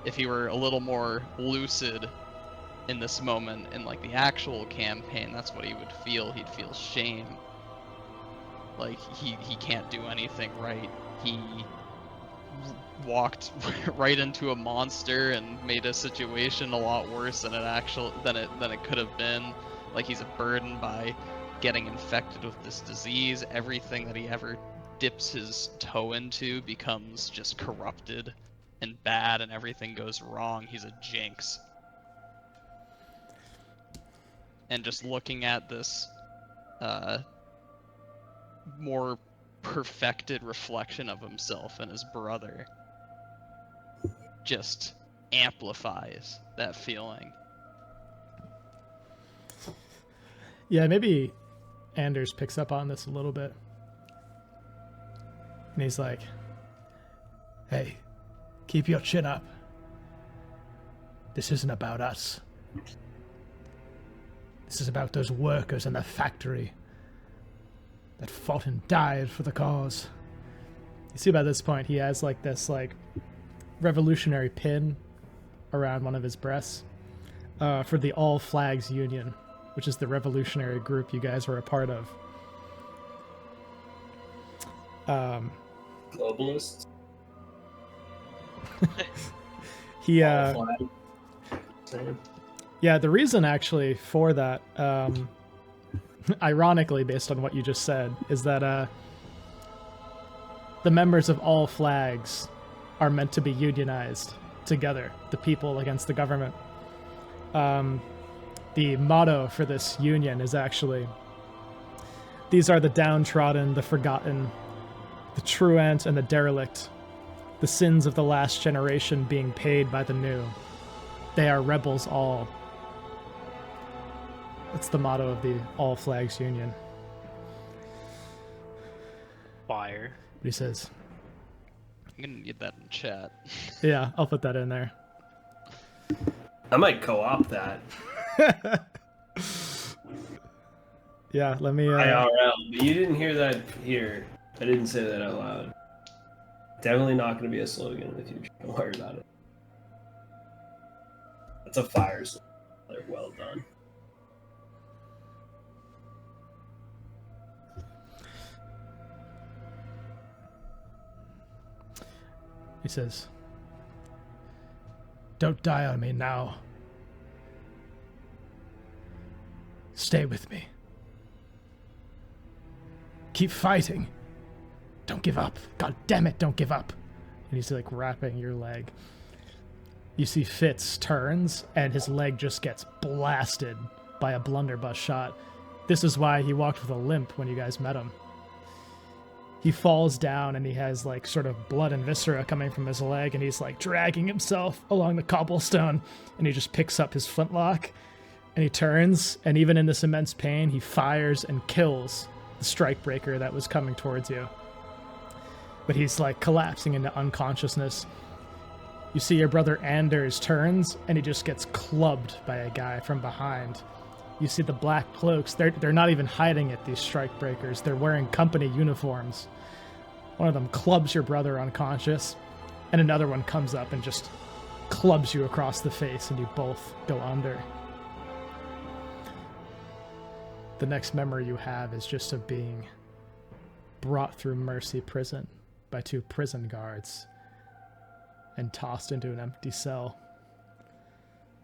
If he were a little more lucid in this moment in like the actual campaign, that's what he would feel. He'd feel shame. Like he can't do anything right. He walked right into a monster and made a situation a lot worse than it could have been. Like he's a burden by getting infected with this disease. Everything that he ever dips his toe into becomes just corrupted and bad, and everything goes wrong. He's a jinx. And just looking at this more perfected reflection of himself and his brother just amplifies that feeling. Yeah, maybe Anders picks up on this a little bit. And he's like, hey, keep your chin up. This isn't about us. This is about those workers in the factory that fought and died for the cause. You see, by this point, he has like this like revolutionary pin around one of his breasts for the All Flags Union, which is the revolutionary group you guys were a part of. Globalists. He All flag. Same. yeah, the reason actually for that, ironically based on what you just said, is that the members of all flags are meant to be unionized together, the people against the government. The motto for this union is actually, these are the downtrodden, the forgotten, the truant and the derelict, the sins of the last generation being paid by the new. They are rebels all. That's the motto of the All Flags Union. Fire. He says, I'm gonna need that in chat. yeah, I'll put that in there. I might co-opt that. Yeah, let me... IRL, but you didn't hear that here. I didn't say that out loud. Definitely not going to be a slogan in the future. Don't worry about it. That's a fire slogan. They're well done. He says, don't die on me now. Stay with me. Keep fighting. Don't give up. God damn it, don't give up. And he's like wrapping your leg. You see Fitz turns and his leg just gets blasted by a blunderbuss shot. This is why he walked with a limp when you guys met him. He falls down and he has like sort of blood and viscera coming from his leg, and he's like dragging himself along the cobblestone, and he just picks up his flintlock and he turns, and even in this immense pain, he fires and kills the strikebreaker that was coming towards you. But he's like collapsing into unconsciousness. You see your brother Anders turns and he just gets clubbed by a guy from behind. You see the black cloaks. They're not even hiding it, these strikebreakers. They're wearing company uniforms. One of them clubs your brother unconscious, and another one comes up and just clubs you across the face, and you both go under. The next memory you have is just of being brought through Mercy Prison by 2 prison guards and tossed into an empty cell.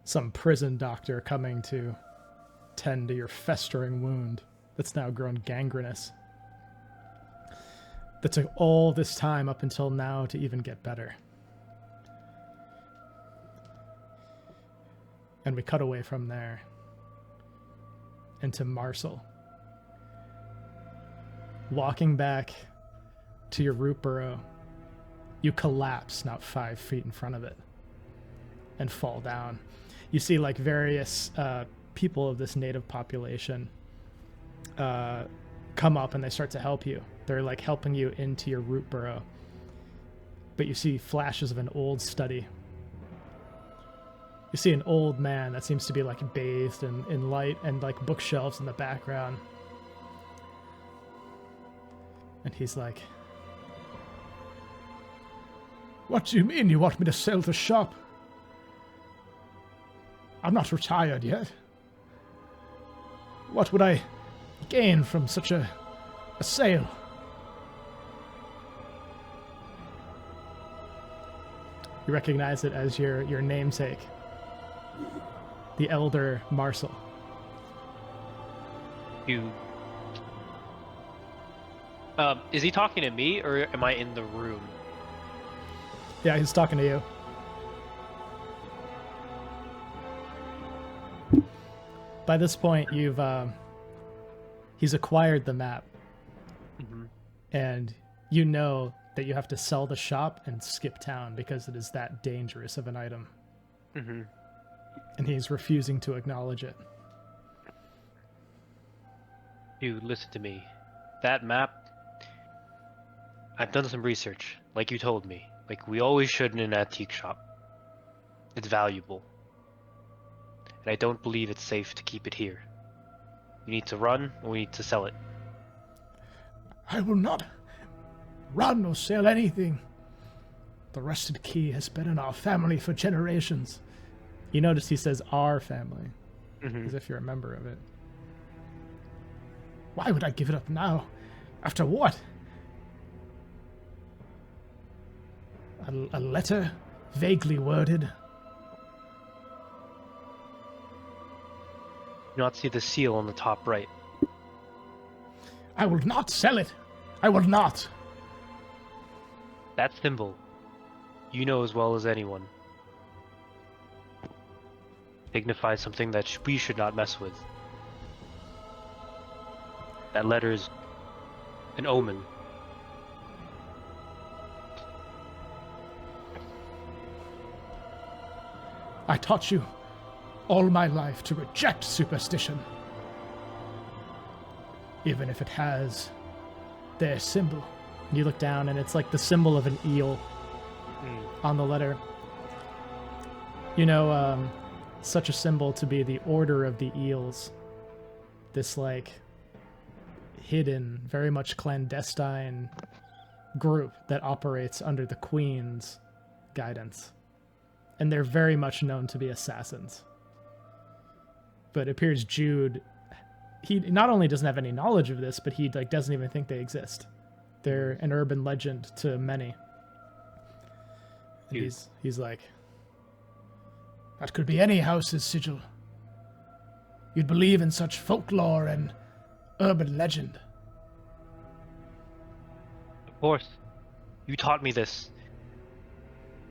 Some prison doctor coming to tend to your festering wound that's now grown gangrenous. That took all this time up until now to even get better. And we cut away from there into Marcel. Walking back to your root burrow, you collapse not 5 feet in front of it and fall down. You see like various people of this native population come up and they start to help you. They're like helping you into your root burrow. But you see flashes of an old study. You see an old man that seems to be like bathed in light, and like bookshelves in the background. And he's like, What do you mean you want me to sell the shop? I'm not retired yet. What would I gain from such a sale? You recognize it as your namesake, the elder Marcel. You. Is he talking to me, or am I in the room? Yeah, he's talking to you. By this point, he's acquired the map, and you know that you have to sell the shop and skip town because it is that dangerous of an item. And he's refusing to acknowledge it. You listen to me. That map, I've done some research, like you told me. Like we always should in an antique shop. It's valuable. And I don't believe it's safe to keep it here. You need to run, or we need to sell it. I will not run or sell anything. The rusted key has been in our family for generations. You notice he says our family, as if you're a member of it. Why would I give it up now? After what? A letter, vaguely worded. You not see the seal on the top right. I will not sell it. I will not. That symbol, you know as well as anyone, signifies something that we should not mess with. That letter is an omen. I taught you all my life to reject superstition, even if it has their symbol. You look down and it's like the symbol of an eel on the letter. You know, such a symbol to be the Order of the Eels. This like hidden, very much clandestine group that operates under the Queen's guidance. And they're very much known to be assassins. But it appears Jude, he not only doesn't have any knowledge of this, but he like doesn't even think they exist. They're an urban legend to many. And he's like, that could be any house's sigil. You'd believe in such folklore and urban legend. Of course. You taught me this.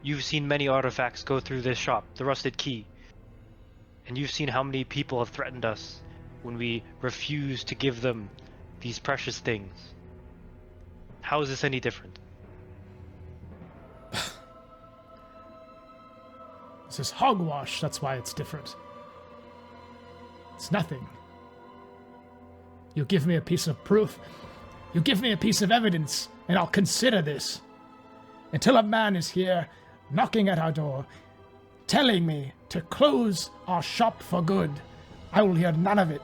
You've seen many artifacts go through this shop, the rusted key. And you've seen how many people have threatened us when we refuse to give them these precious things. How is this any different? This is hogwash, that's why it's different. It's nothing. You give me a piece of proof, you give me a piece of evidence, and I'll consider this. Until a man is here, knocking at our door, telling me to close our shop for good, I will hear none of it.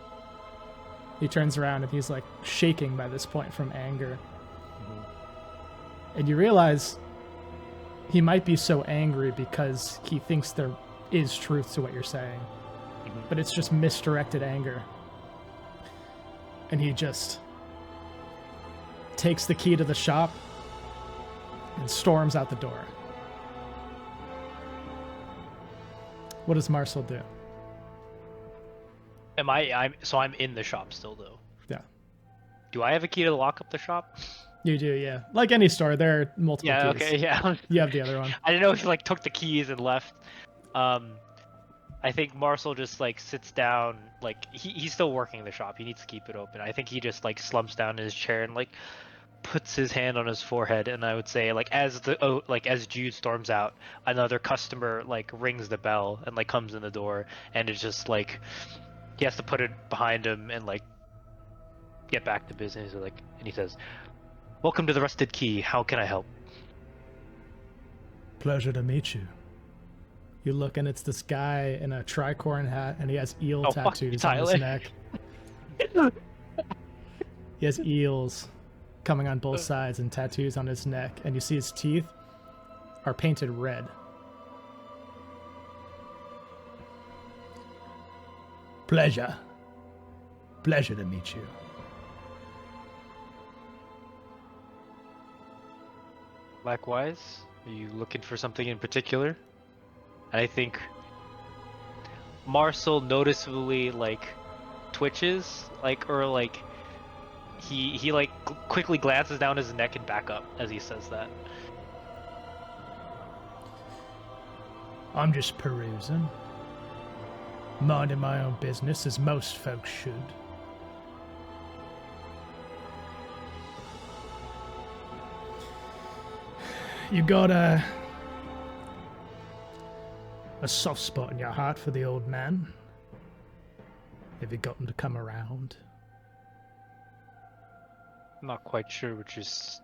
He turns around and he's like shaking by this point from anger. And you realize he might be so angry because he thinks there is truth to what you're saying. But it's just misdirected anger. And he just takes the key to the shop and storms out the door. What does Marcel do? I'm in the shop still though. Yeah. Do I have a key to lock up the shop? You do, yeah. Like any store, there are multiple Yeah, keys. okay, yeah. You have the other one. I didn't know if he like took the keys and left. I think Marcel just like sits down, like he's still working the shop. He needs to keep it open. I think he just like slumps down in his chair and like puts his hand on his forehead. And I would say like as Jude storms out, another customer like rings the bell and like comes in the door, and it's just like he has to put it behind him and like get back to business. And he says, "Welcome to the Rusted Key. How can I help?" Pleasure to meet you. You look and it's this guy in a tricorn hat and he has eel tattoos on his neck. He has eels coming on both sides and tattoos on his neck, and you see his teeth. are painted red. Pleasure. Pleasure to meet you. Likewise, are you looking for something in particular? And I think Marcel noticeably like twitches, he like quickly glances down his neck and back up as he says that. I'm just perusing. Minding my own business as most folks should. You got a soft spot in your heart for the old man? Have you got him to come around? I'm not quite sure which is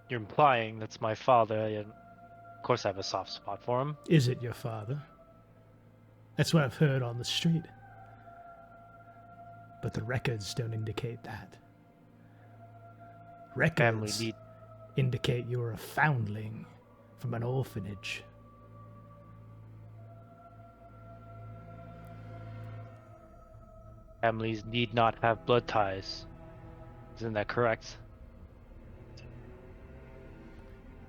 you're implying. That's my father, and of course I have a soft spot for him. Is it your father? That's what I've heard on the street. But the records don't indicate that. Records indicate you're a foundling from an orphanage. Families need not have blood ties. Isn't that correct?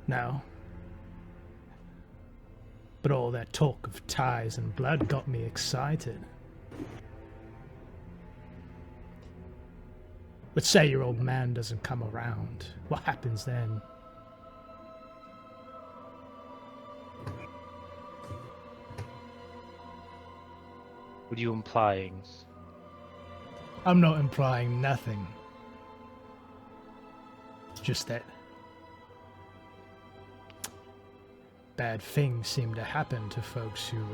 No. But all that talk of ties and blood got me excited. But say your old man doesn't come around. What happens then? What are you implying? I'm not implying nothing. Just that bad things seem to happen to folks who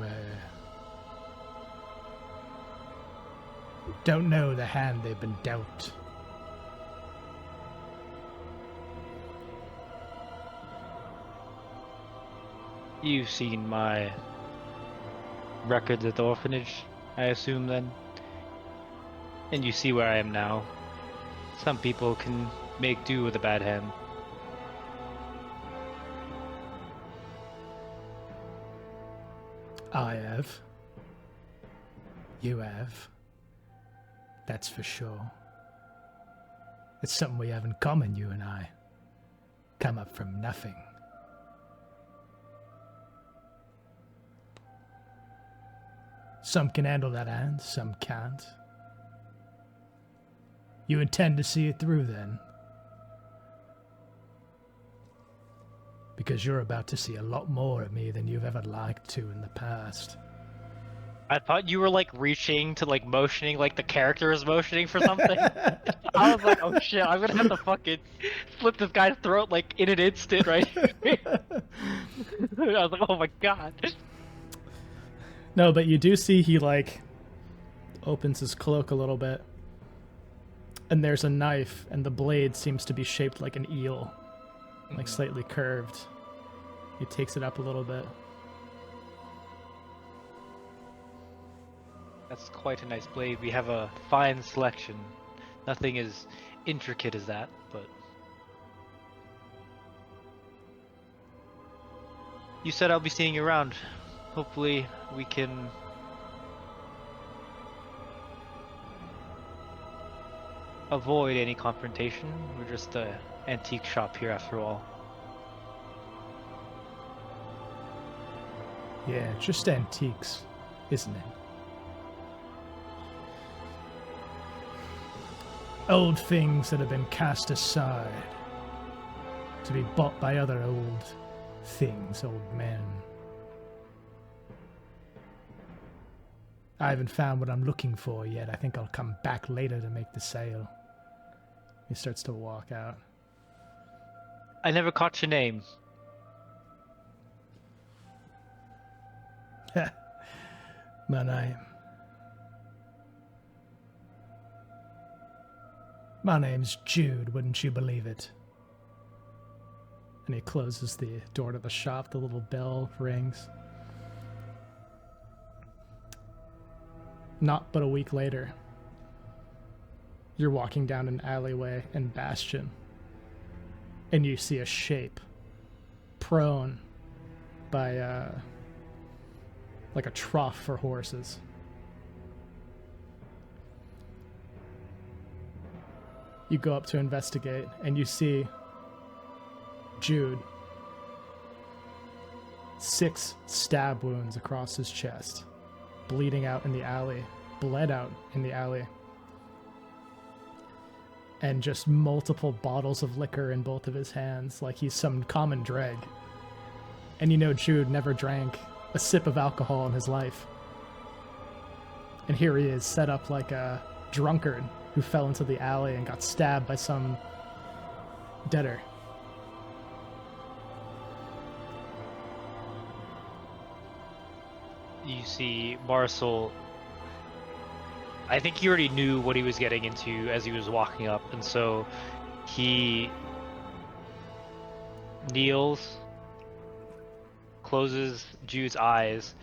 don't know the hand they've been dealt. You've seen my records at the orphanage, I assume then? And you see where I am now. Some people can make do with a bad hand. I have. You have. That's for sure. It's something we have in common, you and I. Come up from nothing. Some can handle that hand, some can't. You intend to see it through, then? Because you're about to see a lot more of me than you've ever liked to in the past. I thought you were like reaching to like motioning, like the character is motioning for something. I was like, oh shit, I'm gonna have to fucking slit this guy's throat like in an instant, right? I was like, oh my god. No, but you do see he like opens his cloak a little bit. And there's a knife, and the blade seems to be shaped like an eel. Like slightly curved. He takes it up a little bit. That's quite a nice blade. We have a fine selection. Nothing as intricate as that, but... You said I'll be seeing you around. Hopefully we can... avoid any confrontation. We're just an antique shop here after all. Yeah, just antiques, isn't it? Old things that have been cast aside to be bought by other old things, old men. I haven't found what I'm looking for yet. I think I'll come back later to make the sale. He starts to walk out. I never caught your name. My name. My name's Jude, wouldn't you believe it? And he closes the door to the shop, the little bell rings. Not but a week later, you're walking down an alleyway in Bastion, and you see a shape, prone, by like a trough for horses. You go up to investigate, and you see Jude. 6 stab wounds across his chest, bleeding out in the alley, bled out in the alley, and just multiple bottles of liquor in both of his hands, like he's some common dreg. And you know Jude never drank a sip of alcohol in his life. And here he is, set up like a drunkard who fell into the alley and got stabbed by some debtor. You see Marcel, I think he already knew what he was getting into as he was walking up, and so he kneels, closes Jude's eyes,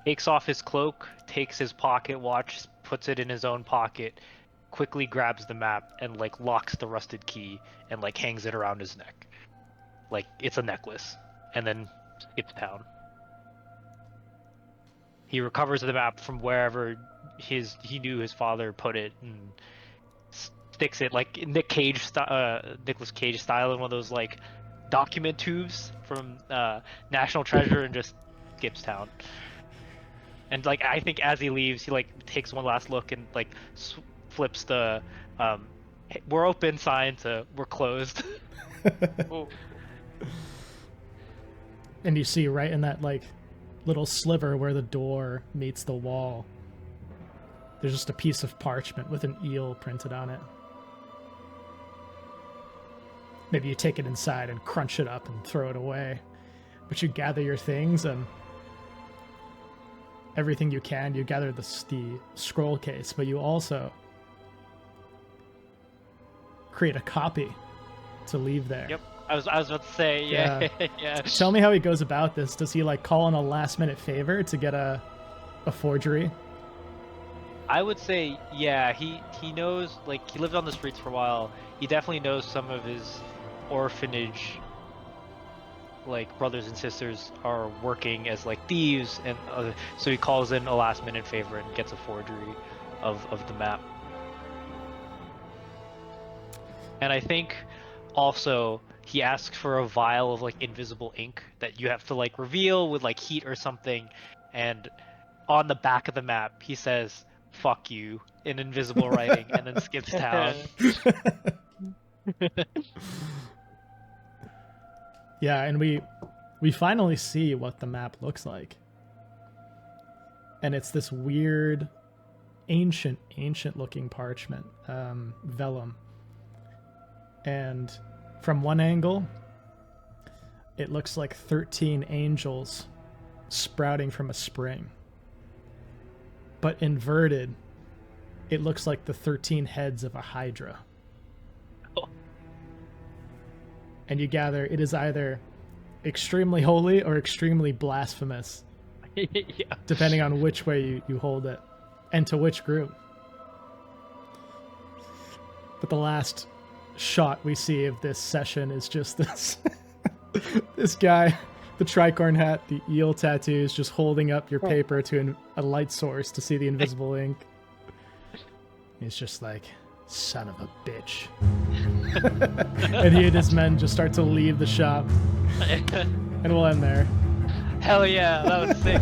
takes off his cloak, takes his pocket watch, puts it in his own pocket, quickly grabs the map, and like locks the rusted key and like hangs it around his neck. Like it's a necklace. And then skips town. He recovers the map from wherever he knew his father put it and sticks it like Nicolas Cage style in one of those like document tubes from National Treasure and just skips town. And like I think as he leaves, he like takes one last look and like flips the "we're open" sign to "we're closed." Oh. And you see right in that like little sliver where the door meets the wall, there's just a piece of parchment with an eel printed on it. Maybe you take it inside and crunch it up and throw it away. But you gather your things and everything you can. You gather the scroll case, but you also create a copy to leave there. Yep. I was about to say, yeah. Yeah. Tell me how he goes about this. Does he like call in a last minute favor to get a forgery? I would say, yeah, he knows, like, he lived on the streets for a while. He definitely knows some of his orphanage, like, brothers and sisters are working as, like, thieves, and so he calls in a last minute favor and gets a forgery of the map. And I think also he asks for a vial of like invisible ink that you have to like reveal with like heat or something, and on the back of the map he says "fuck you" in invisible writing and then skips town. Yeah, and we finally see what the map looks like. And it's this weird ancient looking parchment, vellum. And from one angle, it looks like 13 angels sprouting from a spring. But inverted, it looks like the 13 heads of a hydra. Oh. And you gather it is either extremely holy or extremely blasphemous, Yeah. depending on which way you hold it, and to which group. But the last shot we see of this session is just this this guy, the tricorn hat, the eel tattoos, just holding up your paper to a light source to see the invisible ink. He's just like, son of a bitch. And he and his men just start to leave the shop. And we'll end there. Hell yeah, that was sick.